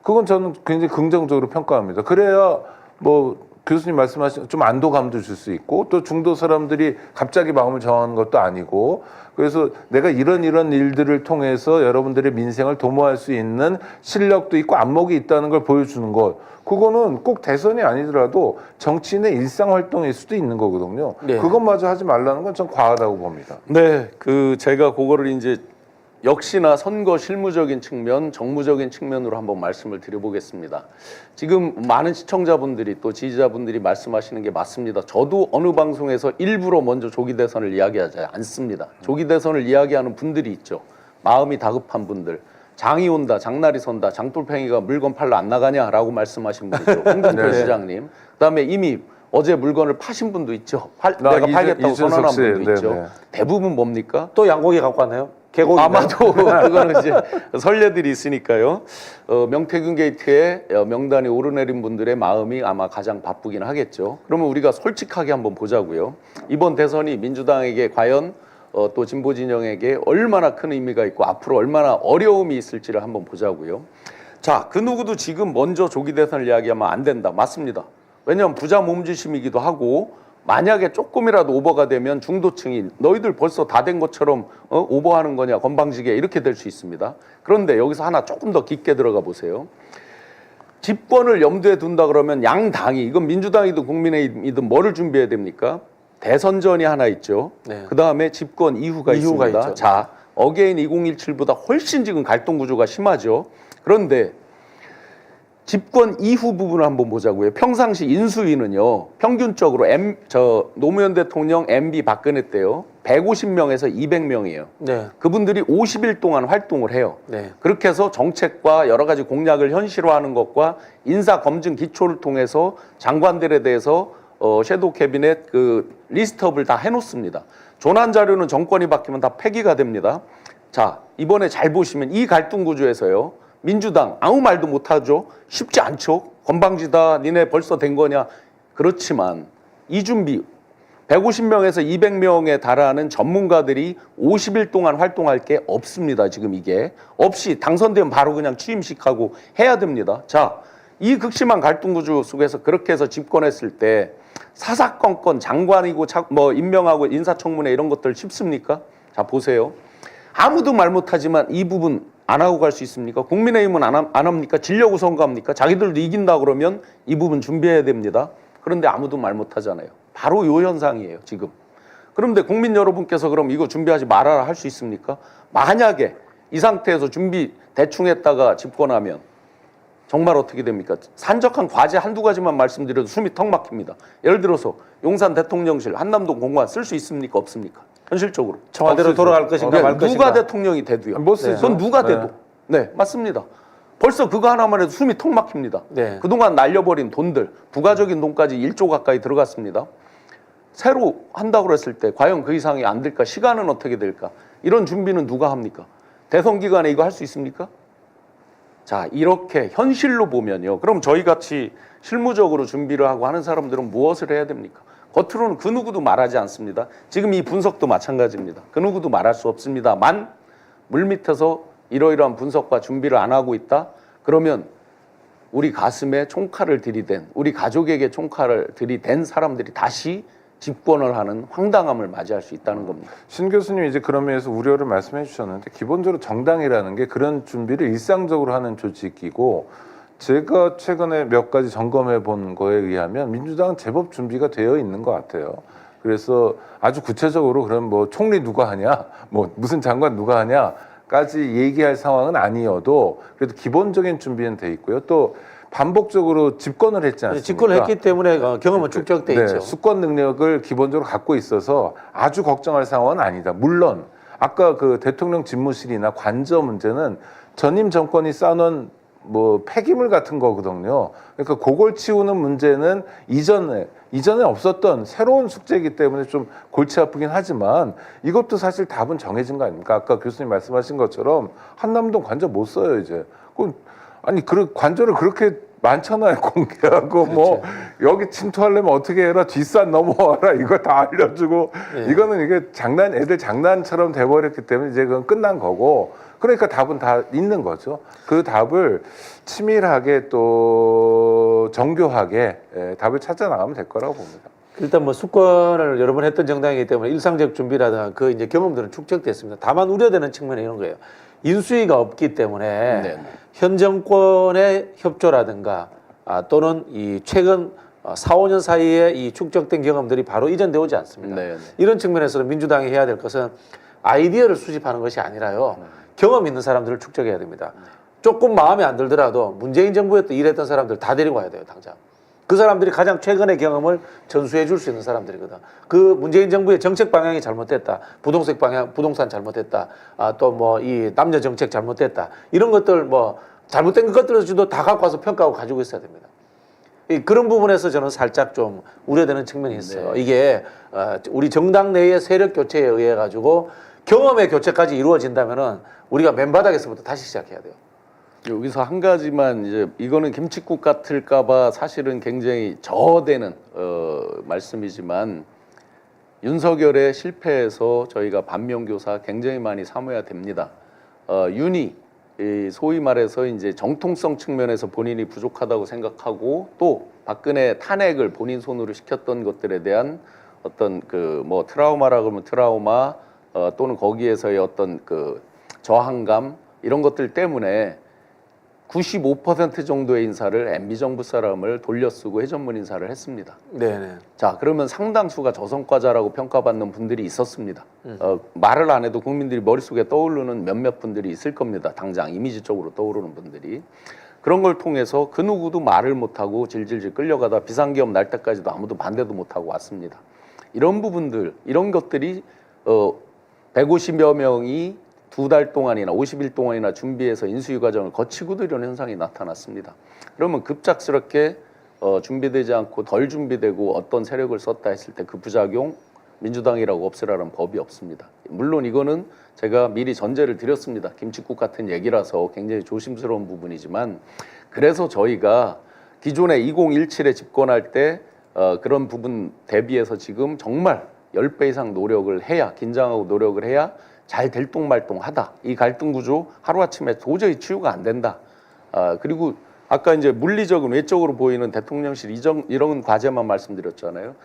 그건 저는 굉장히 긍정적으로 평가합니다. 그래야 뭐 교수님 말씀하신 좀 안도감도 줄 수 있고 또 중도 사람들이 갑자기 마음을 정하는 것도 아니고 그래서 내가 이런 일들을 통해서 여러분들의 민생을 도모할 수 있는 실력도 있고 안목이 있다는 걸 보여주는 것 그거는 꼭 대선이 아니더라도 정치인의 일상 활동일 수도 있는 거거든요. 네. 그것마저 하지 말라는 건 전 과하다고 봅니다. 네, 그 제가 그거를 이제 역시나 선거 실무적인 측면, 정무적인 측면으로 한번 말씀을 드려보겠습니다. 지금 많은 시청자분들이 또 지지자분들이 말씀하시는 게 맞습니다. 저도 어느 방송에서 일부러 먼저 조기 대선을 이야기하지 않습니다. 조기 대선을 이야기하는 분들이 있죠. 마음이 다급한 분들. 장이 온다, 장날이 선다, 장돌팽이가 물건 팔러 안 나가냐라고 말씀하신 분 있죠. 홍준표 네. 시장님. 그다음에 이미 어제 물건을 파신 분도 있죠. 내가 이준- 팔겠다고 이준석 선언한 씨. 분도 네, 있죠. 네. 대부분 뭡니까? 또 양고기 갖고 왔나요? 개고기 아마도 그거는 이제 선례들이 있으니까요. 명태균 게이트에 명단이 오르내린 분들의 마음이 아마 가장 바쁘긴 하겠죠. 그러면 우리가 솔직하게 한번 보자고요. 이번 대선이 민주당에게 과연 또 진보 진영에게 얼마나 큰 의미가 있고 앞으로 얼마나 어려움이 있을지를 한번 보자고요. 자, 그 누구도 지금 먼저 조기 대선을 이야기하면 안 된다. 맞습니다. 왜냐하면 부자 몸주심이기도 하고 만약에 조금이라도 오버가 되면 중도층이 너희들 벌써 다 된 것처럼 오버하는 거냐 건방지게 이렇게 될 수 있습니다. 그런데 여기서 하나 조금 더 깊게 들어가 보세요. 집권을 염두에 둔다 그러면 양 당이 이건 민주당이든 국민의힘이든 뭐를 준비해야 됩니까? 대선전이 하나 있죠. 네. 그다음에 집권 이후가 이후가 있습니다. 있죠. 자, 어게인 2017보다 훨씬 지금 갈등 구조가 심하죠. 그런데 집권 이후 부분을 한번 보자고요. 평상시 인수위는요, 평균적으로 노무현 대통령 MB 박근혜 때요, 150명에서 200명이에요. 네. 그분들이 50일 동안 활동을 해요. 네. 그렇게 해서 정책과 여러 가지 공약을 현실화하는 것과 인사 검증 기초를 통해서 장관들에 대해서 섀도우 캐비넷 그 리스트업을 다 해놓습니다. 조난 자료는 정권이 바뀌면 다 폐기가 됩니다. 자, 이번에 잘 보시면 이 갈등 구조에서요. 민주당 아무 말도 못하죠. 쉽지 않죠. 건방지다. 니네 벌써 된 거냐. 그렇지만 이 준비 150명에서 200명에 달하는 전문가들이 50일 동안 활동할 게 없습니다. 지금 이게. 없이 당선되면 바로 그냥 취임식하고 해야 됩니다. 자, 이 극심한 갈등 구조 속에서 그렇게 해서 집권했을 때 사사건건 장관이고 뭐 임명하고 인사청문회 이런 것들 쉽습니까? 자, 보세요. 아무도 말 못하지만 이 부분 안 하고 갈 수 있습니까? 국민의힘은 안 합니까? 지려고 선거합니까? 자기들도 이긴다 그러면 이 부분 준비해야 됩니다. 그런데 아무도 말 못하잖아요. 바로 요 현상이에요, 지금. 그런데 국민 여러분께서 그럼 이거 준비하지 말아라 할 수 있습니까? 만약에 이 상태에서 준비 대충 했다가 집권하면 정말 어떻게 됩니까? 산적한 과제 한두 가지만 말씀드려도 숨이 턱 막힙니다. 예를 들어서 용산 대통령실, 한남동 공관 쓸 수 있습니까? 없습니까? 현실적으로. 청와대로 돌아갈 것인가 말 것인가. 누가 대통령이 돼도요. 못 쓰죠. 그건 누가 네. 돼도. 네, 맞습니다. 벌써 그거 하나만 해도 숨이 턱 막힙니다. 네. 그동안 날려버린 돈들, 부가적인 돈까지 1조 가까이 들어갔습니다. 새로 한다고 했을 때 과연 그 이상이 안 될까? 시간은 어떻게 될까? 이런 준비는 누가 합니까? 대선 기간에 이거 할 수 있습니까? 자, 이렇게 현실로 보면요. 그럼 저희 같이 실무적으로 준비를 하고 하는 사람들은 무엇을 해야 됩니까? 겉으로는 그 누구도 말하지 않습니다. 지금 이 분석도 마찬가지입니다. 그 누구도 말할 수 없습니다만 물밑에서 이러이러한 분석과 준비를 안 하고 있다? 그러면 우리 가슴에 총칼을 들이댄, 우리 가족에게 총칼을 들이댄 사람들이 다시 집권을 하는 황당함을 맞이할 수 있다는 겁니다. 신 교수님 이제 그런 면에서 우려를 말씀해 주셨는데 기본적으로 정당이라는 게 그런 준비를 일상적으로 하는 조직이고 제가 최근에 몇 가지 점검해 본 거에 의하면 민주당은 제법 준비가 되어 있는 것 같아요. 그래서 아주 구체적으로 그럼 뭐 총리 누가 하냐, 뭐 무슨 장관 누가 하냐까지 얘기할 상황은 아니어도 그래도 기본적인 준비는 돼 있고요. 또 반복적으로 집권을 했지 않습니까? 집권을 했기 때문에 경험은 축적돼 네, 있죠. 수권 능력을 기본적으로 갖고 있어서 아주 걱정할 상황은 아니다. 물론 아까 그 대통령 집무실이나 관저 문제는 전임 정권이 쌓아놓은 뭐 폐기물 같은 거거든요. 그러니까 그걸 치우는 문제는 이전에 없었던 새로운 숙제이기 때문에 좀 골치 아프긴 하지만 이것도 사실 답은 정해진 거 아닙니까? 아까 교수님 말씀하신 것처럼 한남동 관저 못 써요 이제. 아니 그 관저를 그렇게 많잖아요. 공개하고 그렇죠. 뭐 여기 침투하려면 어떻게 해라, 뒷산 넘어와라, 이거 다 알려주고. 네. 이거는 이게 애들 장난처럼 돼버렸기 때문에 이제 그건 끝난 거고. 그러니까 답은 다 있는 거죠. 그 답을 치밀하게 또 정교하게 답을 찾아 나가면 될 거라고 봅니다. 일단 뭐 수권을 여러 번 했던 정당이기 때문에 일상적 준비라든가 그 이제 경험들은 축적됐습니다. 다만 우려되는 측면이 이런 거예요. 인수위가 없기 때문에 네. 현 정권의 협조라든가 또는 이 최근 4, 5년 사이에 이 축적된 경험들이 바로 이전돼 오지 않습니다. 네. 이런 측면에서는 민주당이 해야 될 것은 아이디어를 수집하는 것이 아니라요. 경험 있는 사람들을 축적해야 됩니다. 조금 마음에 안 들더라도 문재인 정부에 또 일했던 사람들 다 데리고 와야 돼요, 당장. 그 사람들이 가장 최근의 경험을 전수해 줄 수 있는 사람들이거든. 그 문재인 정부의 정책 방향이 잘못됐다. 부동산 잘못됐다. 또 뭐 이 남녀 정책 잘못됐다. 이런 것들 뭐 잘못된 것들도 다 갖고 와서 평가하고 가지고 있어야 됩니다. 그런 부분에서 저는 살짝 좀 우려되는 측면이 있어요. 네. 이게 우리 정당 내의 세력 교체에 의해 가지고 경험의 교체까지 이루어진다면은 우리가 맨바닥에서부터 다시 시작해야 돼요. 여기서 한 가지만 이제 이거는 김칫국 같을까봐 사실은 굉장히 저어되는 말씀이지만 윤석열의 실패에서 저희가 반면교사 굉장히 많이 삼아야 됩니다. 윤이 소위 말해서 이제 정통성 측면에서 본인이 부족하다고 생각하고 또 박근혜 탄핵을 본인 손으로 시켰던 것들에 대한 어떤 그 뭐 트라우마라 그러면 트라우마 또는 거기에서의 어떤 그 저항감 이런 것들 때문에 95% 정도의 인사를 MB 정부 사람을 돌려쓰고 회전문 인사를 했습니다. 네네. 자, 그러면 상당수가 저성과자라고 평가받는 분들이 있었습니다. 말을 안 해도 국민들이 머릿속에 떠오르는 몇몇 분들이 있을 겁니다. 당장 이미지적으로 떠오르는 분들이. 그런 걸 통해서 그 누구도 말을 못하고 질질질 끌려가다 비상계엄 날 때까지도 아무도 반대도 못하고 왔습니다. 이런 부분들, 이런 것들이 150여 명이 2달 동안이나 50일 동안이나 준비해서 인수위 과정을 거치고도 이런 현상이 나타났습니다. 그러면 급작스럽게 준비되지 않고 덜 준비되고 어떤 세력을 썼다 했을 때 그 부작용 민주당이라고 없애라는 법이 없습니다. 물론 이거는 제가 미리 전제를 드렸습니다. 김칫국 같은 얘기라서 굉장히 조심스러운 부분이지만 그래서 저희가 기존에 2017에 집권할 때 그런 부분 대비해서 지금 정말 10배 이상 노력을 해야 긴장하고 노력을 해야 잘 될똥말똥하다. 이 갈등 구조 하루아침에 도저히 치유가 안 된다. 그리고 아까 이제 물리적인 외적으로 보이는 대통령실 이런 과제만 말씀드렸잖아요.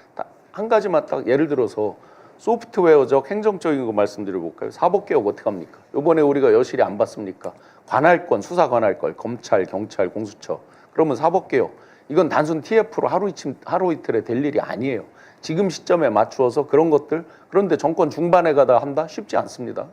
한 가지만 딱 예를 들어서 소프트웨어적 행정적인 거 말씀드려볼까요? 사법개혁 어떻게 합니까? 이번에 우리가 여실히 안 봤습니까? 관할권, 수사 관할권, 검찰, 경찰, 공수처. 그러면 사법개혁. 이건 단순 TF로 하루 이틀에 될 일이 아니에요. 지금 시점에 맞추어서 그런 것들, 그런데 정권 중반에 가다 한다? 쉽지 않습니다.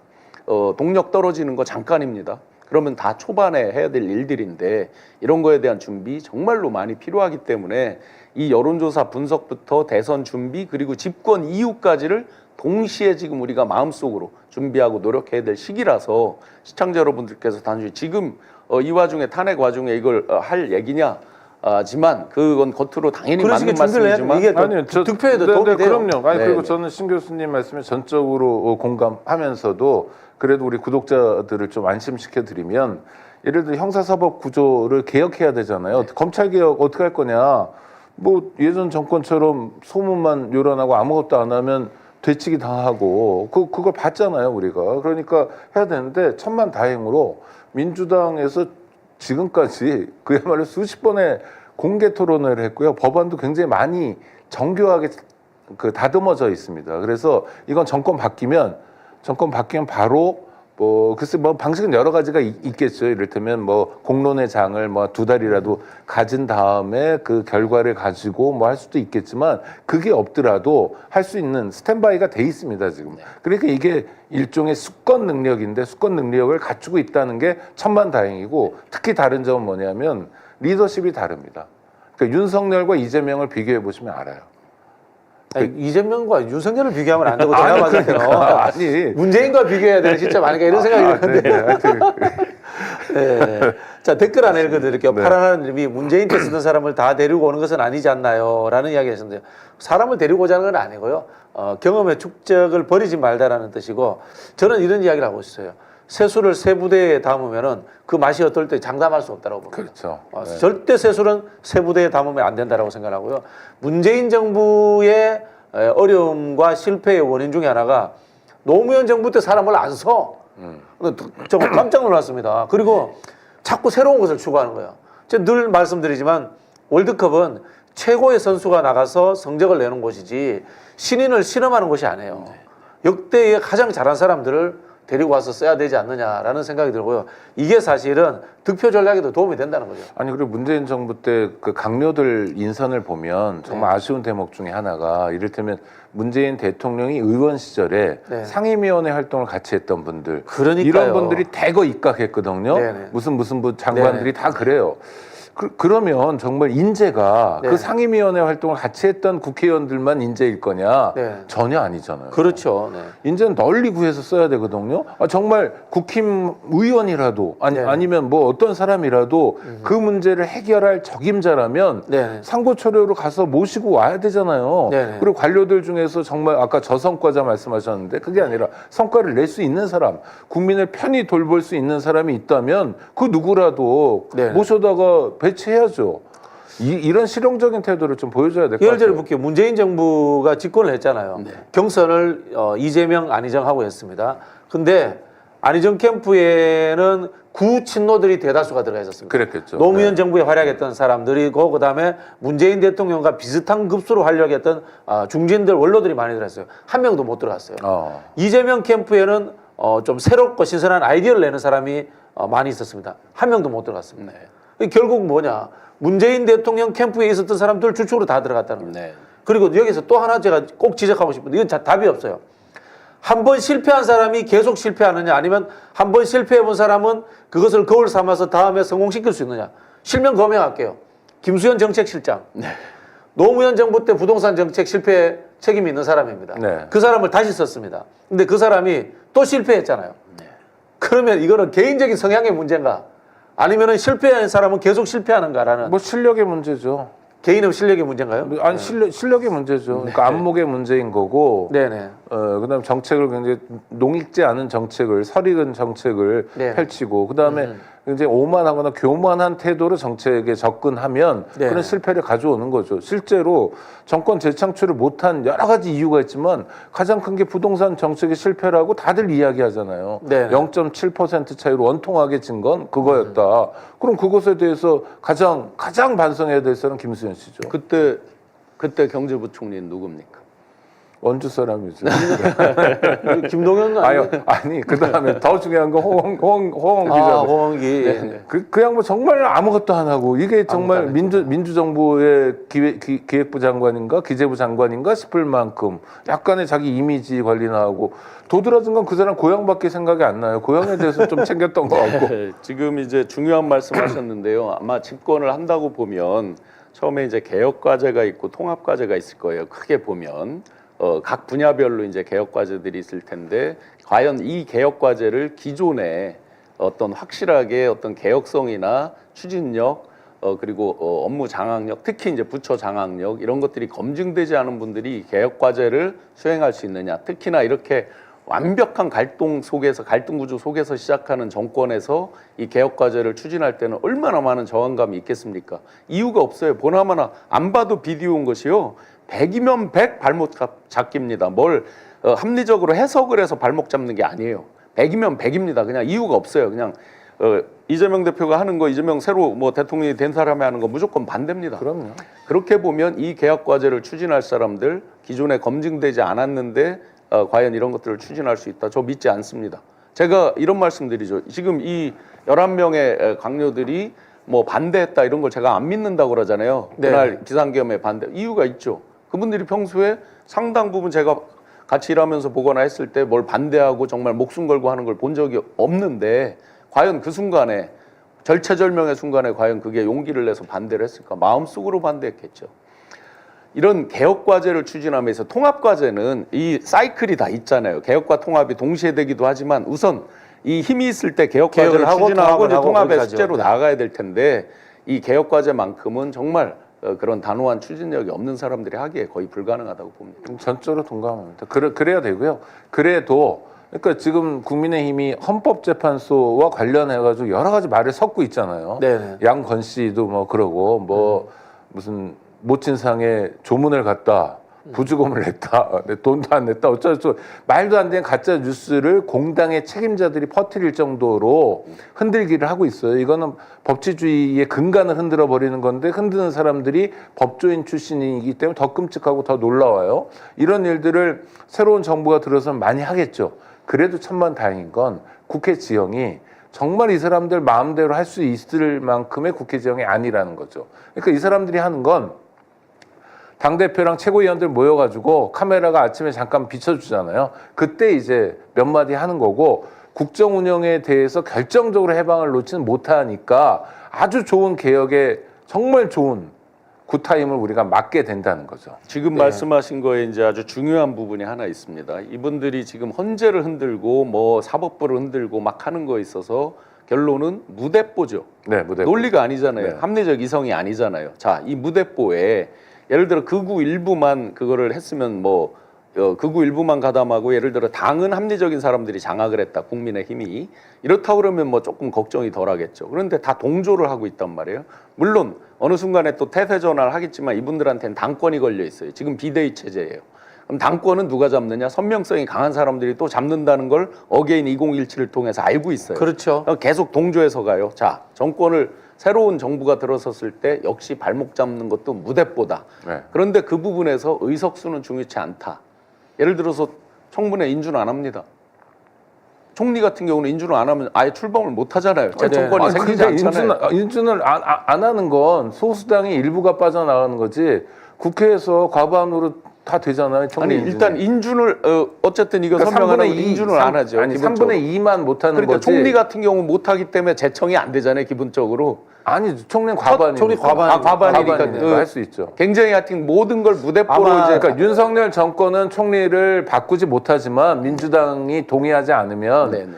동력 떨어지는 거 잠깐입니다. 그러면 다 초반에 해야 될 일들인데 이런 거에 대한 준비 정말로 많이 필요하기 때문에 이 여론조사 분석부터 대선 준비 그리고 집권 이후까지를 동시에 지금 우리가 마음속으로 준비하고 노력해야 될 시기라서 시청자 여러분들께서 단순히 지금 이 와중에 탄핵 와중에 이걸 할 얘기냐 지만 그건 겉으로 당연히 맞는 말씀이지만 이게 득표에도 도움이 돼요. 그럼요. 아니 그리고 저는 신 교수님 말씀에 전적으로 공감하면서도 그래도 우리 구독자들을 좀 안심시켜 드리면 예를 들어 형사사법 구조를 개혁해야 되잖아요. 검찰 개혁 어떻게 할 거냐? 뭐 예전 정권처럼 소문만 요란하고 아무것도 안 하면 되치기 당하고 그걸 봤잖아요 우리가. 그러니까 해야 되는데 천만다행으로 민주당에서 지금까지 그야말로 수십 번의 공개 토론을 했고요. 법안도 굉장히 많이 정교하게 다듬어져 있습니다. 그래서 이건 정권 바뀌면 바로 글쎄 방식은 여러 가지가 있겠죠. 이를테면 공론의 장을 2달이라도 가진 다음에 그 결과를 가지고 할 수도 있겠지만 그게 없더라도 할 수 있는 스탠바이가 돼 있습니다 지금. 그러니까 이게 일종의 수권 능력인데 수권 능력을 갖추고 있다는 게 천만다행이고 특히 다른 점은 뭐냐면 리더십이 다릅니다. 그러니까 윤석열과 이재명을 비교해 보시면 알아요. 아니, 이재명과 윤석열을 비교하면 안 되고 제가 봤을 때는 아니 문재인과 비교해야 되는 시점 아닌가 이런 생각이 드는데. 네. 자, 댓글 안에 읽어드릴게요. 파란하는 님이 문재인 때 쓰던 사람을 다 데리고 오는 것은 아니지 않나요? 라는 이야기 하셨는데요. 사람을 데리고 오자는 건 아니고요. 경험의 축적을 버리지 말다라는 뜻이고 저는 이런 이야기를 하고 있어요. 세수를 세 부대에 담으면은 그 맛이 어떨 때 장담할 수 없다고 봅니다. 그렇죠. 네. 절대 세수는 세 부대에 담으면 안 된다라고 생각하고요. 문재인 정부의 어려움과 실패의 원인 중에 하나가 노무현 정부 때 사람을 안 써. 저 깜짝 놀랐습니다. 그리고 자꾸 새로운 것을 추구하는 거예요. 제가 늘 말씀드리지만 월드컵은 최고의 선수가 나가서 성적을 내는 곳이지 신인을 실험하는 곳이 아니에요. 역대의 가장 잘한 사람들을 데리고 와서 써야 되지 않느냐라는 생각이 들고요. 이게 사실은 득표 전략에도 도움이 된다는 거죠. 아니 그리고 문재인 정부 때 그 강료들 인선을 보면 정말 아쉬운 대목 중에 하나가 이를테면 문재인 대통령이 의원 시절에 상임위원회 활동을 같이 했던 분들 그러니까요. 이런 분들이 대거 입각했거든요. 무슨 장관들이 다 그래요. 그러면 정말 인재가 그 상임위원회 활동을 같이 했던 국회의원들만 인재일 거냐? 전혀 아니잖아요. 그렇죠. 인재는 널리 구해서 써야 되거든요. 정말 국힘의원이라도 아니면 어떤 사람이라도 그 문제를 해결할 적임자라면 상고초려로 가서 모시고 와야 되잖아요. 그리고 관료들 중에서 정말 아까 저성과자 말씀하셨는데 그게 아니라 성과를 낼 수 있는 사람, 국민을 편히 돌볼 수 있는 사람이 있다면 그 누구라도 모셔다가 배치해야죠. 이런 실용적인 태도를 좀 보여줘야 될 것 같아요. 예를 들어 볼게요. 문재인 정부가 집권을 했잖아요. 경선을 이재명, 안희정하고 했습니다. 근데 안희정 캠프에는 구친노들이 대다수가 들어가 있었습니다. 그랬겠죠. 노무현 정부에 활약했던 사람들이고 그다음에 문재인 대통령과 비슷한 급수로 활약했던 중진들 원로들이 많이 들어갔어요. 한 명도 못 들어갔어요. 이재명 캠프에는 좀 새롭고 신선한 아이디어를 내는 사람이 많이 있었습니다. 한 명도 못 들어갔습니다. 결국 뭐냐? 문재인 대통령 캠프에 있었던 사람들 주축으로 다 들어갔다는 거예요. 그리고 여기서 또 하나 제가 꼭 지적하고 싶은데 이건 답이 없어요. 한 번 실패한 사람이 계속 실패하느냐 아니면 한 번 실패해 본 사람은 그것을 거울 삼아서 다음에 성공시킬 수 있느냐. 실명 거명할게요. 김수현 정책실장. 노무현 정부 때 부동산 정책 실패 책임이 있는 사람입니다. 그 사람을 다시 썼습니다. 근데 그 사람이 또 실패했잖아요. 그러면 이거는 개인적인 성향의 문제인가? 아니면은 실패한 사람은 계속 실패하는가라는 실력의 문제죠. 개인의 실력의 문제인가요? 아니 실력의 문제죠. 그러니까 안목의 문제인 거고. 그다음에 정책을 굉장히 농익지 않은 정책을 설익은 정책을 펼치고 그다음에 굉장히 오만하거나 교만한 태도로 정책에 접근하면 그런 실패를 가져오는 거죠. 실제로 정권 재창출을 못한 여러 가지 이유가 있지만 가장 큰 게 부동산 정책의 실패라고 다들 이야기하잖아요. 0.7% 차이로 원통하게 진 건 그거였다. 그럼 그것에 대해서 가장 반성해야 될 사람은 김수현 씨죠. 그때 경제부총리는 누굽니까? 원주 사람이죠. 김동연 아니 그다음에 더 중요한 건 호응 기자. 호응기. 그 양반 정말 아무것도 안 하고 이게 정말 민주정부의 기획부 장관인가 기재부 장관인가 싶을 만큼 약간의 자기 이미지 관리나 하고 도드라진 건 그 사람 고향밖에 생각이 안 나요. 고향에 대해서 좀 챙겼던 것 같고. 지금 이제 중요한 말씀하셨는데요. 아마 집권을 한다고 보면 처음에 이제 개혁 과제가 있고 통합 과제가 있을 거예요. 크게 보면. 각 분야별로 이제 개혁 과제들이 있을 텐데 과연 이 개혁 과제를 기존에 어떤 확실하게 어떤 개혁성이나 추진력 그리고 업무 장악력 특히 이제 부처 장악력 이런 것들이 검증되지 않은 분들이 개혁 과제를 수행할 수 있느냐 특히나 이렇게 완벽한 갈등 구조 속에서 시작하는 정권에서 이 개혁 과제를 추진할 때는 얼마나 많은 저항감이 있겠습니까? 이유가 없어요. 보나마나 안 봐도 비디오인 것이요. 100이면 100 발목 잡기입니다. 뭘 합리적으로 해석을 해서 발목 잡는 게 아니에요. 100이면 100입니다. 그냥 이유가 없어요. 그냥 이재명 대표가 하는 거, 이재명 새로 뭐 대통령이 된 사람이 하는 거 무조건 반대입니다. 그럼요. 그렇게 보면 이 개혁 과제를 추진할 사람들, 기존에 검증되지 않았는데 과연 이런 것들을 추진할 수 있다. 저 믿지 않습니다. 제가 이런 말씀드리죠. 지금 이 11명의 강요들이 뭐 반대했다 이런 걸 제가 안 믿는다고 그러잖아요. 그날 기상기험에 반대. 이유가 있죠. 그분들이 평소에 상당 부분 제가 같이 일하면서 보거나 했을 때 뭘 반대하고 정말 목숨 걸고 하는 걸 본 적이 없는데 과연 그 순간에 절체절명의 순간에 과연 그게 용기를 내서 반대를 했을까? 마음속으로 반대했겠죠. 이런 개혁 과제를 추진하면서 통합 과제는 이 사이클이 다 있잖아요. 개혁과 통합이 동시에 되기도 하지만 우선 이 힘이 있을 때 개혁 과제를 추진하고 이제 통합의 숙제로 나아가야 될 텐데 이 개혁 과제만큼은 정말 그런 단호한 추진력이 없는 사람들이 하기에 거의 불가능하다고 봅니다. 전적으로 동감합니다. 그래야 되고요. 그래도 그러니까 지금 국민의힘이 헌법재판소와 관련해가지고 여러 가지 말을 섞고 있잖아요. 네네. 양건 씨도 뭐 그러고 뭐 무슨 모친상에 조문을 갔다. 부주금을 냈다. 돈도 안 냈다. 어쩌고 말도 안 되는 가짜 뉴스를 공당의 책임자들이 퍼뜨릴 정도로 흔들기를 하고 있어요. 이거는 법치주의의 근간을 흔들어 버리는 건데 흔드는 사람들이 법조인 출신이기 때문에 더 끔찍하고 더 놀라워요. 이런 일들을 새로운 정부가 들어서는 많이 하겠죠. 그래도 천만다행인 건 국회 지형이 정말 이 사람들 마음대로 할 수 있을 만큼의 국회 지형이 아니라는 거죠. 그러니까 이 사람들이 하는 건 당대표랑 최고위원들 모여가지고 카메라가 아침에 잠깐 비춰주잖아요. 그때 이제 몇 마디 하는 거고 국정 운영에 대해서 결정적으로 해방을 놓지는 못하니까 아주 좋은 개혁에 정말 좋은 굿타임을 우리가 맞게 된다는 거죠. 지금 말씀하신 거에 이제 아주 중요한 부분이 하나 있습니다. 이분들이 지금 헌재를 흔들고 뭐 사법부를 흔들고 막 하는 거에 있어서 결론은 무대뽀죠. 네, 무대뽀. 논리가 아니잖아요. 네. 합리적 이성이 아니잖아요. 자, 이 무대뽀에 예를 들어 극우 일부만 그거를 했으면 뭐 극우 일부만 가담하고 예를 들어 당은 합리적인 사람들이 장악을 했다. 국민의힘이 이렇다 그러면 뭐 조금 걱정이 덜하겠죠. 그런데 다 동조를 하고 있단 말이에요. 물론 어느 순간에 또 태세 전환을 하겠지만 이분들한테는 당권이 걸려 있어요. 지금 비대위 체제예요. 그럼 당권은 누가 잡느냐? 선명성이 강한 사람들이 또 잡는다는 걸 어게인 2017을 통해서 알고 있어요. 그렇죠. 계속 동조해서 가요. 자, 정권을 새로운 정부가 들어섰을 때 역시 발목 잡는 것도 무대뽀다. 네. 그런데 그 부분에서 의석수는 중요치 않다. 예를 들어서 청문회 인준을 안 합니다. 총리 같은 경우는 인준을 안 하면 아예 출범을 못 하잖아요. 재청권이 생기지 않잖아요. 인준을 안 하는 건 소수당의 일부가 빠져나가는 거지 국회에서 과반으로 다 되잖아요. 아니 일단 인준을 어쨌든 이거 그러니까 선명하는 인준을 안 하죠. 아니 3분의 2만 못하는 그러니까 거지. 총리 같은 경우 못하기 때문에 재청이 안 되잖아요. 기본적으로. 아니 총리는 과반이니까. 총리 과반이니까 할 수 있죠. 굉장히 하여튼 모든 걸 무대뽀로 이제 그러니까 윤석열 정권은 총리를 바꾸지 못하지만 민주당이 동의하지 않으면 네네.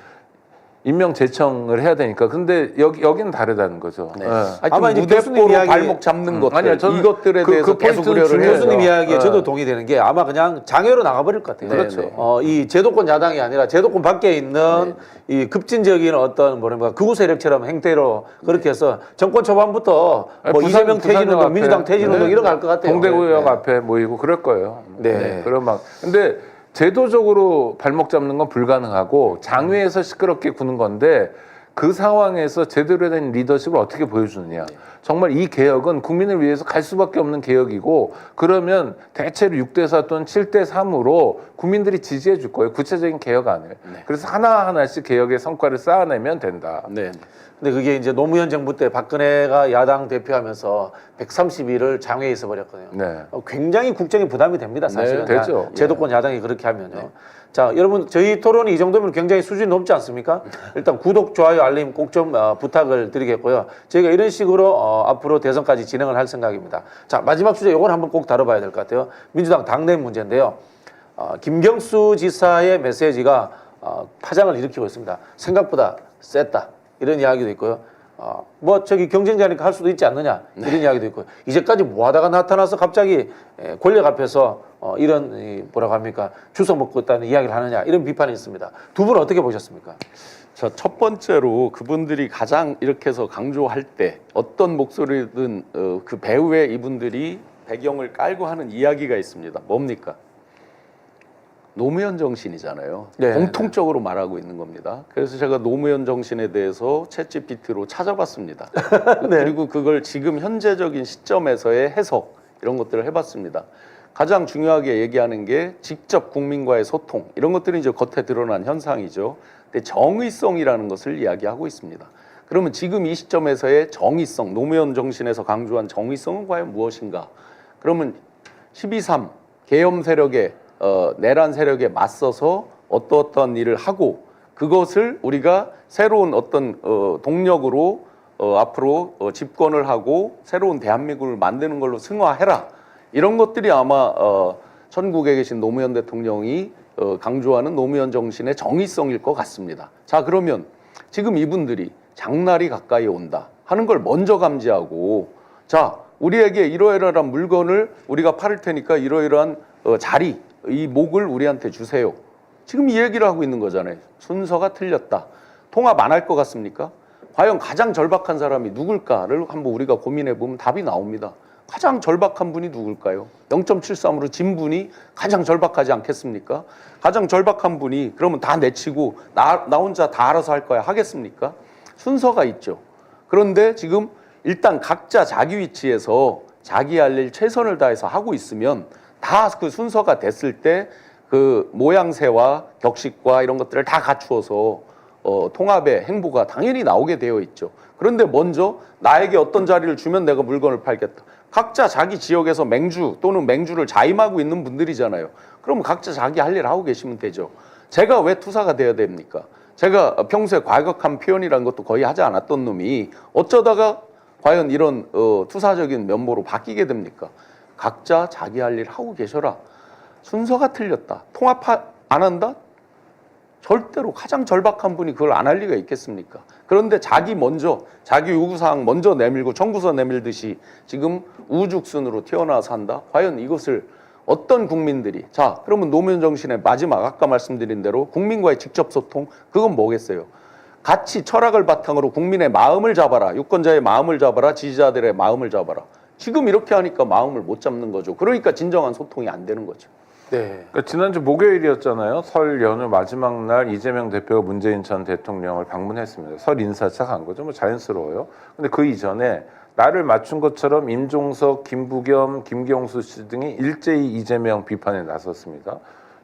임명 제청을 해야 되니까. 근데 여기는 다르다는 거죠. 네. 예. 아마 이제 교수님 무대뽀로 이야기- 발목 잡는 것들 아니요, 저는 이것들에 그 대해서 계속 포인트는 우려를 해요. 교수님 이야기에 네. 저도 동의되는 게 아마 그냥 장애로 나가버릴 것 같아요. 그렇죠. 네. 이 제도권 야당이 아니라 제도권 밖에 있는 이 급진적인 어떤 뭐랄까 극우 세력처럼 행태로 그렇게 해서 정권 초반부터 뭐 이재명 퇴진운동, 앞에, 민주당 퇴진운동 네. 이런 거 할 것 같아요. 동대구역 네. 앞에 모이고 그럴 거예요. 네. 그런 막. 근데 제도적으로 발목 잡는 건 불가능하고 장외에서 시끄럽게 구는 건데 그 상황에서 제대로 된 리더십을 어떻게 보여주느냐. 정말 이 개혁은 국민을 위해서 갈 수밖에 없는 개혁이고 그러면 대체로 6대4 또는 7대3으로 국민들이 지지해 줄 거예요. 구체적인 개혁안을. 그래서 하나하나씩 개혁의 성과를 쌓아내면 된다. 네. 근데 그게 이제 노무현 정부 때 박근혜가 야당 대표하면서 130일을 장외에 있어 버렸거든요. 네. 굉장히 국정에 부담이 됩니다, 사실은. 네, 되죠. 제도권 야당이 그렇게 하면요. 자, 여러분 저희 토론이 이 정도면 굉장히 수준이 높지 않습니까? 일단 구독, 좋아요, 알림 꼭 좀 부탁을 드리겠고요. 저희가 이런 식으로 앞으로 대선까지 진행을 할 생각입니다. 자, 마지막 주제 이걸 한번 꼭 다뤄봐야 될 것 같아요. 민주당 당내 문제인데요. 김경수 지사의 메시지가 파장을 일으키고 있습니다. 생각보다 셌다. 이런 이야기도 있고요. 뭐 저기 경쟁자니까 할 수도 있지 않느냐 이런 이야기도 있고 이제까지 뭐 하다가 나타나서 갑자기 권력 앞에서 이런 뭐라고 합니까 주워 먹고 있다는 이야기를 하느냐 이런 비판이 있습니다. 두 분은 어떻게 보셨습니까? 자, 첫 번째로 그분들이 가장 이렇게 해서 강조할 때 어떤 목소리든 그 배후에 이분들이 배경을 깔고 하는 이야기가 있습니다. 뭡니까? 노무현 정신이잖아요. 네, 공통적으로 말하고 있는 겁니다. 그래서 제가 노무현 정신에 대해서 챗GPT로 찾아봤습니다. 네. 그리고 그걸 지금 현재적인 시점에서의 해석 이런 것들을 해봤습니다. 가장 중요하게 얘기하는 게 직접 국민과의 소통 이런 것들이 이제 겉에 드러난 현상이죠. 근데 정의성이라는 것을 이야기하고 있습니다. 그러면 지금 이 시점에서의 정의성, 노무현 정신에서 강조한 정의성은 과연 무엇인가? 그러면 12.3 계엄 세력의 내란 세력에 맞서서 어떠한 일을 하고 그것을 우리가 새로운 어떤 동력으로 앞으로 집권을 하고 새로운 대한민국을 만드는 걸로 승화해라. 이런 것들이 아마 천국에 계신 노무현 대통령이 강조하는 노무현 정신의 정의성일 것 같습니다. 자, 그러면 지금 이분들이 장날이 가까이 온다 하는 걸 먼저 감지하고 자, 우리에게 이러이러한 물건을 우리가 팔을 테니까 이러이러한 자리, 이 목을 우리한테 주세요. 지금 이 얘기를 하고 있는 거잖아요. 순서가 틀렸다. 통합 안 할 것 같습니까? 과연 가장 절박한 사람이 누굴까를 한번 우리가 고민해 보면 답이 나옵니다. 가장 절박한 분이 누굴까요? 0.73으로 진 분이 가장 절박하지 않겠습니까? 가장 절박한 분이 그러면 다 내치고 나 혼자 다 알아서 할 거야 하겠습니까? 순서가 있죠. 그런데 지금 일단 각자 자기 위치에서 자기 할 일 최선을 다해서 하고 있으면 다 그 순서가 됐을 때 그 모양새와 격식과 이런 것들을 다 갖추어서 통합의 행보가 당연히 나오게 되어 있죠. 그런데 먼저 나에게 어떤 자리를 주면 내가 물건을 팔겠다. 각자 자기 지역에서 맹주 또는 맹주를 자임하고 있는 분들이잖아요. 그럼 각자 자기 할 일 하고 계시면 되죠. 제가 왜 투사가 되어야 됩니까? 제가 평소에 과격한 표현이라는 것도 거의 하지 않았던 놈이 어쩌다가 과연 이런 투사적인 면모로 바뀌게 됩니까? 각자 자기 할 일 하고 계셔라. 순서가 틀렸다. 통합 안 한다? 절대로 가장 절박한 분이 그걸 안 할 리가 있겠습니까? 그런데 자기 요구사항 먼저 내밀고 청구서 내밀듯이 지금 우죽순으로 태어나서 한다? 과연 이것을 어떤 국민들이 자, 그러면 노무현 정신의 마지막 아까 말씀드린 대로 국민과의 직접 소통 그건 뭐겠어요? 같이 철학을 바탕으로 국민의 마음을 잡아라. 유권자의 마음을 잡아라. 지지자들의 마음을 잡아라. 지금 이렇게 하니까 마음을 못 잡는 거죠. 그러니까 진정한 소통이 안 되는 거죠. 네. 그러니까 지난주 목요일이었잖아요. 설 연휴 마지막 날 이재명 대표가 문재인 전 대통령을 방문했습니다. 설 인사차 간 거죠. 뭐 자연스러워요. 근데 그 이전에 나를 맞춘 것처럼 임종석, 김부겸, 김경수 씨 등이 일제히 이재명 비판에 나섰습니다.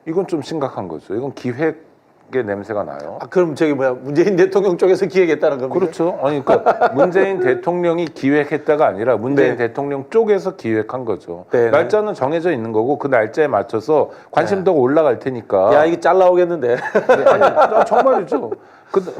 이건 좀 심각한 거죠. 이건 기획의 냄새가 나요. 그럼 저기 문재인 대통령 쪽에서 기획했다는 겁니까? 그렇죠. 아니 그러니까 문재인 대통령이 기획했다가 아니라 문재인 네. 대통령 쪽에서 기획한 거죠. 네. 날짜는 정해져 있는 거고 그 날짜에 맞춰서 관심도가 올라갈 테니까. 야, 이게 잘 나오겠는데. 아니 정말이죠.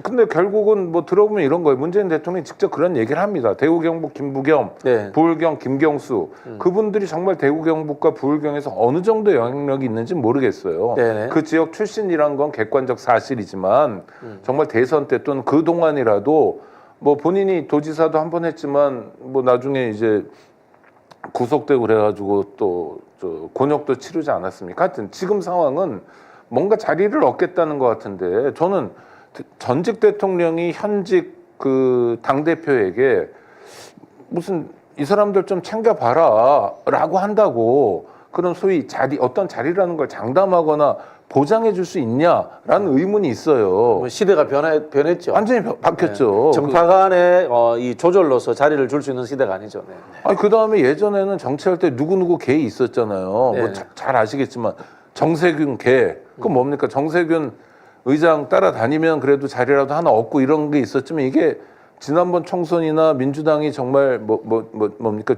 근데 결국은 뭐 들어보면 이런 거예요. 문재인 대통령이 직접 그런 얘기를 합니다. 대구 경북 김부겸, 네. 부울경 김경수 그분들이 정말 대구 경북과 부울경에서 어느 정도 영향력이 있는지 모르겠어요. 네네. 그 지역 출신이란 건 객관적 사실이지만 정말 대선 때 또는 그 동안이라도 뭐 본인이 도지사도 한 번 했지만 뭐 나중에 이제 구속되고 그래가지고 또 곤욕도 치르지 않았습니까? 하여튼 지금 상황은 뭔가 자리를 얻겠다는 것 같은데 저는 전직 대통령이 현직 그 당대표에게 무슨 이 사람들 좀 챙겨봐라 라고 한다고 그런 소위 어떤 자리라는 걸 장담하거나 보장해 줄 수 있냐라는 의문이 있어요. 뭐 시대가 변했죠. 완전히 바뀌었죠. 네. 정파 간의 이 조절로서 자리를 줄 수 있는 시대가 아니죠. 네. 아니 그다음에 예전에는 정치할 때 누구누구 개 있었잖아요. 네. 뭐 잘 아시겠지만 정세균 개. 그 뭡니까? 정세균 의장 따라다니면 그래도 자리라도 하나 얻고 이런 게 있었지만 이게 지난번 총선이나 민주당이 정말 뭡니까?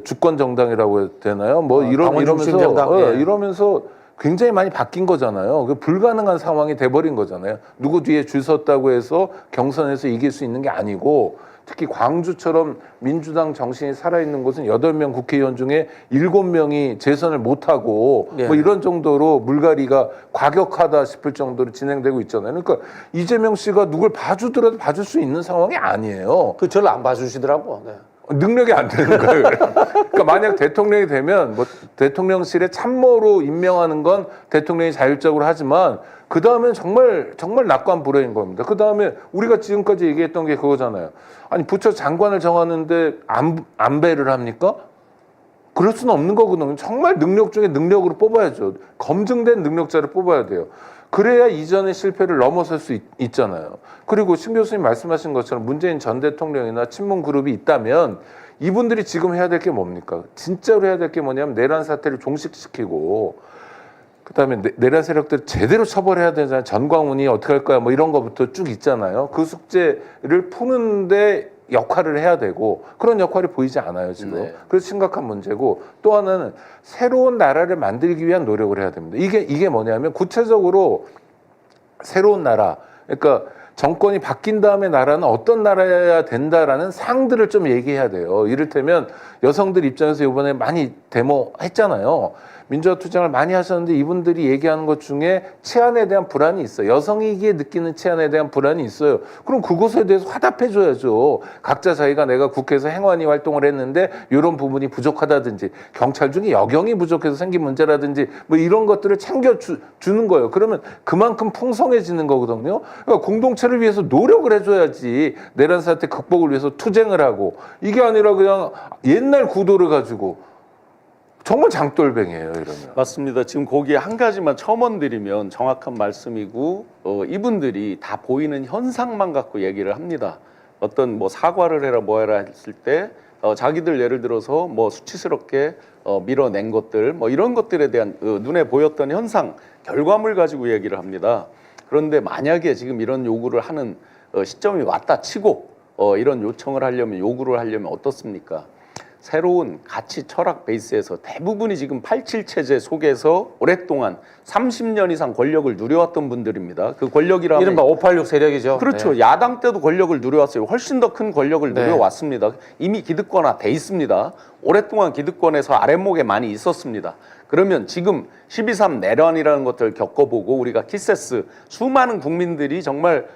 주권 정당이라고 해야 되나요? 뭐 이러면서 굉장히 많이 바뀐 거잖아요. 그 불가능한 상황이 돼버린 거잖아요. 누구 뒤에 줄 섰다고 해서 경선에서 이길 수 있는 게 아니고 특히 광주처럼 민주당 정신이 살아있는 곳은 8명 국회의원 중에 7명이 재선을 못하고 네. 뭐 이런 정도로 물갈이가 과격하다 싶을 정도로 진행되고 있잖아요. 그러니까 이재명 씨가 누굴 봐주더라도 봐줄 수 있는 상황이 아니에요. 그 저를 안 봐주시더라고. 네. 능력이 안 되는 거예요. 그러니까 만약 대통령이 되면 뭐 대통령실에 참모로 임명하는 건 대통령이 자율적으로 하지만 그 다음엔 정말 낙관불허인 겁니다. 그 다음에 우리가 지금까지 얘기했던 게 그거잖아요. 아니 부처 장관을 정하는데 안배를 합니까? 그럴 수는 없는 거거든요. 정말 능력 중에 능력으로 뽑아야죠. 검증된 능력자를 뽑아야 돼요. 그래야 이전의 실패를 넘어설 수 있잖아요. 그리고 신 교수님 말씀하신 것처럼 문재인 전 대통령이나 친문 그룹이 있다면 이분들이 지금 해야 될 게 뭡니까? 진짜로 해야 될 게 뭐냐면 내란 사태를 종식시키고 그다음에 내란 세력들 제대로 처벌해야 되잖아요. 전광훈이 어떻게 할 거야 뭐 이런 거부터 쭉 있잖아요. 그 숙제를 푸는데 역할을 해야 되고 그런 역할이 보이지 않아요 지금. 네. 그래서 심각한 문제고 또 하나는 새로운 나라를 만들기 위한 노력을 해야 됩니다. 이게 뭐냐면 구체적으로 새로운 나라, 그러니까 정권이 바뀐 다음에 나라는 어떤 나라여야 된다라는 상들을 좀 얘기해야 돼요. 이를테면 여성들 입장에서 이번에 많이 데모했잖아요. 민주화 투쟁을 많이 하셨는데 이분들이 얘기하는 것 중에 치안에 대한 불안이 있어요. 여성이기에 느끼는 치안에 대한 불안이 있어요. 그럼 그것에 대해서 화답해줘야죠. 각자 자기가 내가 국회에서 행안위 활동을 했는데 이런 부분이 부족하다든지 경찰 중에 여경이 부족해서 생긴 문제라든지 뭐 이런 것들을 챙겨주는 거예요. 그러면 그만큼 풍성해지는 거거든요. 그러니까 공동체를 위해서 노력을 해줘야지 내란 사태 극복을 위해서 투쟁을 하고 이게 아니라 그냥 옛날 구도를 가지고 정말 장돌뱅이에요, 이러면. 맞습니다. 지금 거기에 한 가지만 첨언드리면 정확한 말씀이고 이분들이 다 보이는 현상만 갖고 얘기를 합니다. 어떤 뭐 사과를 해라 뭐 해라 했을 때 자기들 예를 들어서 뭐 수치스럽게 밀어낸 것들 뭐 이런 것들에 대한 눈에 보였던 현상 결과물 가지고 얘기를 합니다. 그런데 만약에 지금 이런 요구를 하는 시점이 왔다 치고 이런 요청을 하려면 요구를 하려면 어떻습니까? 새로운 가치 철학 베이스에서 대부분이 지금 87 체제 속에서 오랫동안 30년 이상 권력을 누려왔던 분들입니다. 그 권력이라면 이른바 586 세력이죠. 그렇죠. 네. 야당 때도 권력을 누려왔어요. 훨씬 더 큰 권력을 네. 누려왔습니다. 이미 기득권화 돼 있습니다. 오랫동안 기득권에서 아랫목에 많이 있었습니다. 그러면 지금 12.3 내란이라는 것들을 겪어보고 우리가 키세스 수많은 국민들이 정말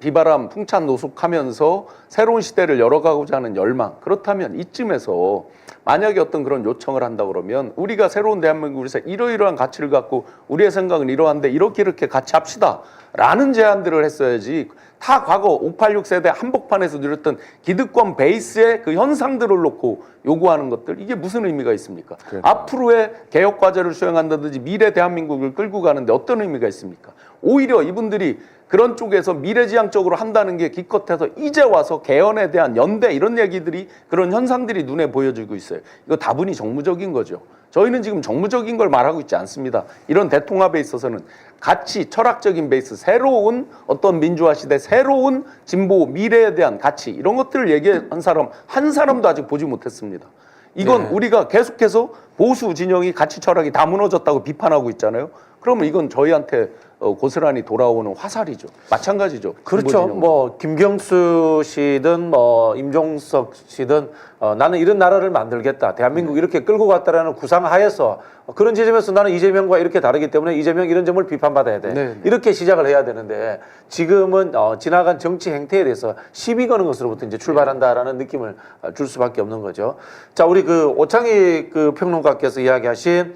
비바람 풍찬 노숙하면서 새로운 시대를 열어가고자 하는 열망 그렇다면 이쯤에서 만약에 어떤 그런 요청을 한다 그러면 우리가 새로운 대한민국에서 이러이러한 가치를 갖고 우리의 생각은 이러한데 이렇게 같이 합시다 라는 제안들을 했어야지 다 과거 586 세대 한복판에서 누렸던 기득권 베이스의 그 현상들을 놓고 요구하는 것들 이게 무슨 의미가 있습니까? 그러니까. 앞으로의 개혁 과제를 수행한다든지 미래 대한민국을 끌고 가는데 어떤 의미가 있습니까? 오히려 이분들이 그런 쪽에서 미래지향적으로 한다는 게 기껏해서 이제 와서 개헌에 대한 연대 이런 얘기들이 그런 현상들이 눈에 보여지고 있어요. 이거 다분히 정무적인 거죠. 저희는 지금 정무적인 걸 말하고 있지 않습니다. 이런 대통합에 있어서는 가치, 철학적인 베이스, 새로운 어떤 민주화 시대, 새로운 진보, 미래에 대한 가치 이런 것들을 얘기한 사람 한 사람도 아직 보지 못했습니다. 이건 네. 우리가 계속해서 보수 진영이 가치 철학이 다 무너졌다고 비판하고 있잖아요. 그러면 이건 저희한테 고스란히 돌아오는 화살이죠. 마찬가지죠. 그렇죠. 뭐 김경수 씨든 뭐 임종석 씨든 나는 이런 나라를 만들겠다. 대한민국 이렇게 끌고 갔다라는 구상하에서 그런 지점에서 나는 이재명과 이렇게 다르기 때문에 이재명 이런 점을 비판받아야 돼. 네. 이렇게 시작을 해야 되는데 지금은 지나간 정치 행태에 대해서 시비 거는 것으로부터 이제 출발한다라는 느낌을 줄 수밖에 없는 거죠. 자, 우리 그 오창희 그 평론가께서 이야기하신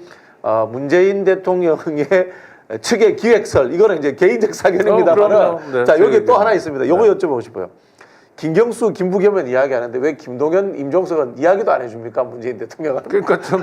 문재인 대통령의 측의 기획설 이거는 이제 개인적 사견입니다만 네, 자 여기 또 의견. 하나 있습니다. 요거 여쭤보고 싶어요. 김경수, 김부겸은 이야기하는데 왜 김동연, 임종석은 이야기도 안 해줍니까? 문재인 대통령은. 그러니까 좀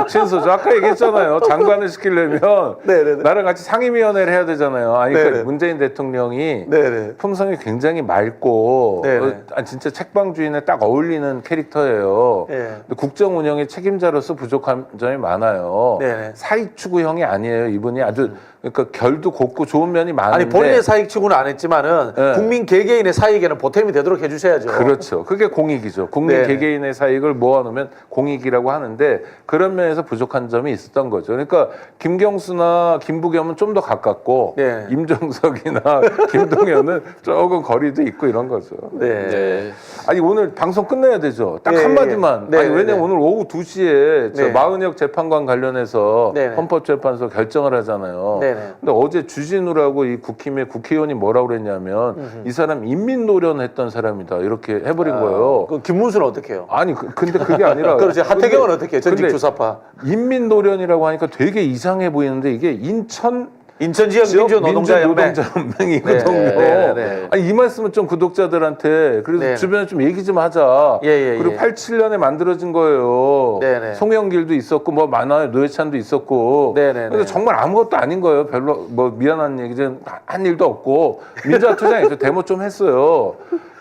친소죠. 아까 얘기했잖아요. 장관을 시키려면 네네네. 나랑 같이 상임위원회를 해야 되잖아요. 아니, 네네. 그러니까 문재인 대통령이 네네. 품성이 굉장히 맑고 네네. 진짜 책방주의에 딱 어울리는 캐릭터예요. 네. 근데 국정 운영의 책임자로서 부족한 점이 많아요. 네네. 사익 추구형이 아니에요. 이분이 아주 그러니까 결도 곱고 좋은 면이 많은데 아니 본인의 사익치고는 안 했지만은 네. 국민 개개인의 사익에는 보탬이 되도록 해주셔야죠. 그렇죠. 그게 공익이죠. 국민 네. 개개인의 사익을 모아놓으면 공익이라고 하는데 그런 면에서 부족한 점이 있었던 거죠. 그러니까 김경수나 김부겸은 좀 더 가깝고 네. 임종석이나 김동연은 조금 거리도 있고 이런 거죠. 네. 네. 아니 오늘 방송 끝내야 되죠. 딱 예, 한마디만. 예. 네, 아니 왜냐면 네. 오늘 오후 2시에 저 네. 마은혁 재판관 관련해서 네, 네. 헌법재판소 결정을 하잖아요. 네, 네. 근데 어제 주진우라고 이 국힘의 국회의원이 뭐라고 그랬냐면 이 사람 인민노련했던 사람이다 이렇게 해버린 거예요. 그 김문수는 어떻게 해요? 아니 근데 그게 아니라 그렇지. 하태경은 어떻게 해요? 전직 근데 주사파. 인민노련이라고 하니까 되게 이상해 보이는데 이게 인천 인천 지역 민주노동자연맹. 민주노동자연맹이거든요. 네, 네, 네. 아니 이 말씀은 좀 구독자들한테 그래서 네. 주변에 좀 얘기 좀 하자. 예. 그리고 87년에 만들어진 거예요. 네, 네. 송영길도 있었고 뭐 많아요. 노회찬도 있었고. 네, 네, 그래서 네. 정말 아무것도 아닌 거예요. 별로 뭐 미안한 얘기는 한 일도 없고 민주화투쟁에서 데모 좀 했어요.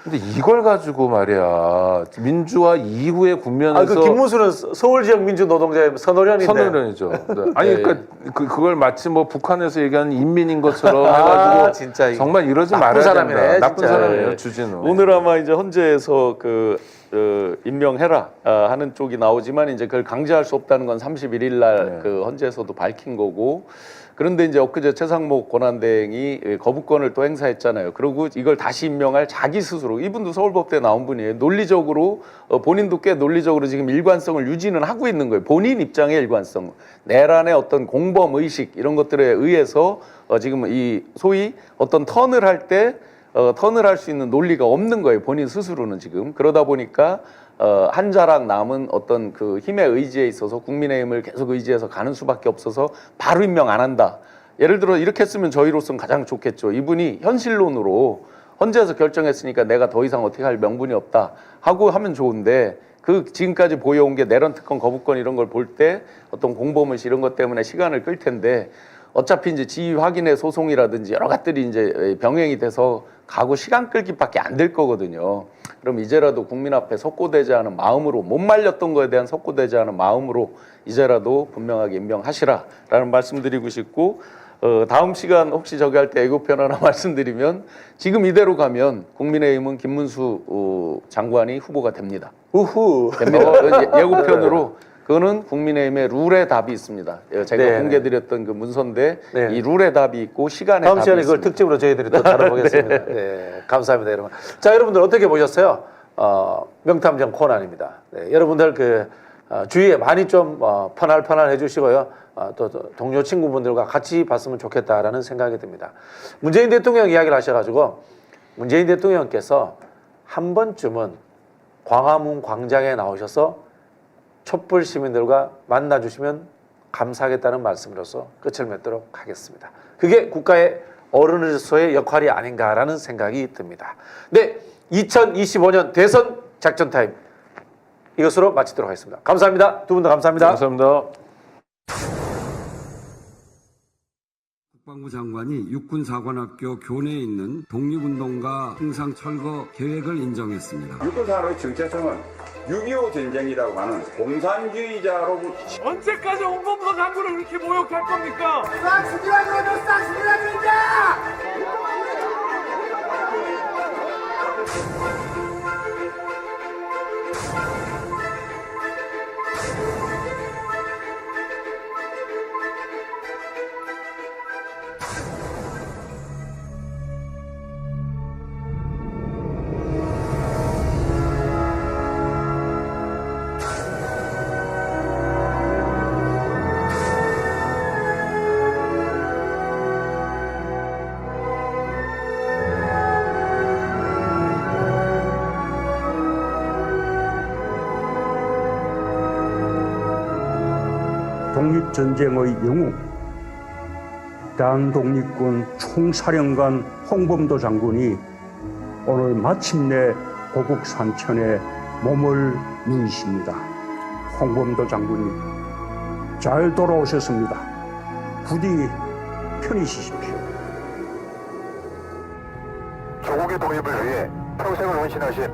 근데 이걸 가지고 말이야 민주화 이후의 국면에서 그 김문수는 서울 지역 민주노동자의 선호련인데. 선언련이죠. 네. 아니 네. 그러니까 그걸 마치 뭐 북한에서 얘기하는 인민인 것처럼 아, 해가지고 진짜 정말 이러지 나쁜 말아야 사람이네, 된다. 나쁜 진짜. 사람이에요 네. 주진우. 오늘 아마 이제 헌재에서 임명해라 하는 쪽이 나오지만 이제 그걸 강제할 수 없다는 건 31일 날 네. 그 헌재에서도 밝힌 거고. 그런데 이제 엊그제 최상목 권한대행이 거부권을 또 행사했잖아요. 그리고 이걸 다시 임명할 자기 스스로 이분도 서울법대 나온 분이에요. 논리적으로 본인도 꽤 논리적으로 지금 일관성을 유지는 하고 있는 거예요. 본인 입장의 일관성, 내란의 어떤 공범 의식 이런 것들에 의해서 지금 이 소위 어떤 턴을 할 때 턴을 할 수 있는 논리가 없는 거예요. 본인 스스로는 지금 그러다 보니까. 한 자락 남은 어떤 그 힘의 의지에 있어서 국민의힘을 계속 의지해서 가는 수밖에 없어서 바로 임명 안 한다. 예를 들어 이렇게 했으면 저희로서는 가장 좋겠죠. 이분이 현실론으로 헌재에서 결정했으니까 내가 더 이상 어떻게 할 명분이 없다 하고 하면 좋은데 그 지금까지 보여온 게 내란 특권 거부권 이런 걸 볼 때 어떤 공범의식 이런 것 때문에 시간을 끌 텐데 어차피 이제 지위 확인의 소송이라든지 여러 것들이 이제 병행이 돼서 가고 시간 끌기밖에 안 될 거거든요. 그럼 이제라도 국민 앞에 석고되지 않은 마음으로 못 말렸던 거에 대한 석고되지 않은 마음으로 이제라도 분명하게 임명하시라라는 말씀드리고 싶고 다음 시간 혹시 저기 할 때 예고편 하나 말씀드리면 지금 이대로 가면 국민의힘은 김문수 장관이 후보가 됩니다. 됩니다. 예고편으로 그거는 국민의힘의 룰의 답이 있습니다. 제가 네. 공개드렸던 그 문서인데 네. 이 룰의 답이 있고 시간의 다음 답이 시간에 있습니다. 그걸 특집으로 저희들이 또 다뤄보겠습니다. 네. 감사합니다, 여러분. 자, 여러분들 어떻게 보셨어요? 명탐정 코난입니다. 네, 여러분들 주위에 많이 좀 편할 해주시고요. 또 동료 친구분들과 같이 봤으면 좋겠다라는 생각이 듭니다. 문재인 대통령 이야기를 하셔가지고 문재인 대통령께서 한 번쯤은 광화문 광장에 나오셔서 촛불 시민들과 만나주시면 감사하겠다는 말씀으로서 끝을 맺도록 하겠습니다. 그게 국가의 어른으로서의 역할이 아닌가라는 생각이 듭니다. 네, 2025년 대선 작전 타임 이것으로 마치도록 하겠습니다. 감사합니다. 두 분 다 감사합니다. 감사합니다. 국방부 장관이 육군사관학교 교내에 있는 독립운동가 홍상 철거 계획을 인정했습니다. 육군사관의 정체성은 6.25 전쟁이라고 하는 공산주의자로부터 언제까지 홍범도 장군을 이렇게 모욕할 겁니까? 싹쓸이라 그러죠, 싹쓸이라 그러자! 독립전쟁의 영웅, 대한독립군 총사령관 홍범도 장군이 오늘 마침내 고국 산천에 몸을 누이십니다. 홍범도 장군님, 잘 돌아오셨습니다. 부디 편히 쉬십시오. 조국의 독립을 위해 평생을 헌신하신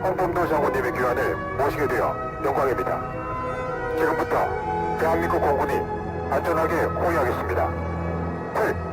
홍범도 장군님의 귀환을 모시게 되어 영광입니다. 지금부터 대한민국 공군이 안전하게 호위하겠습니다. 7,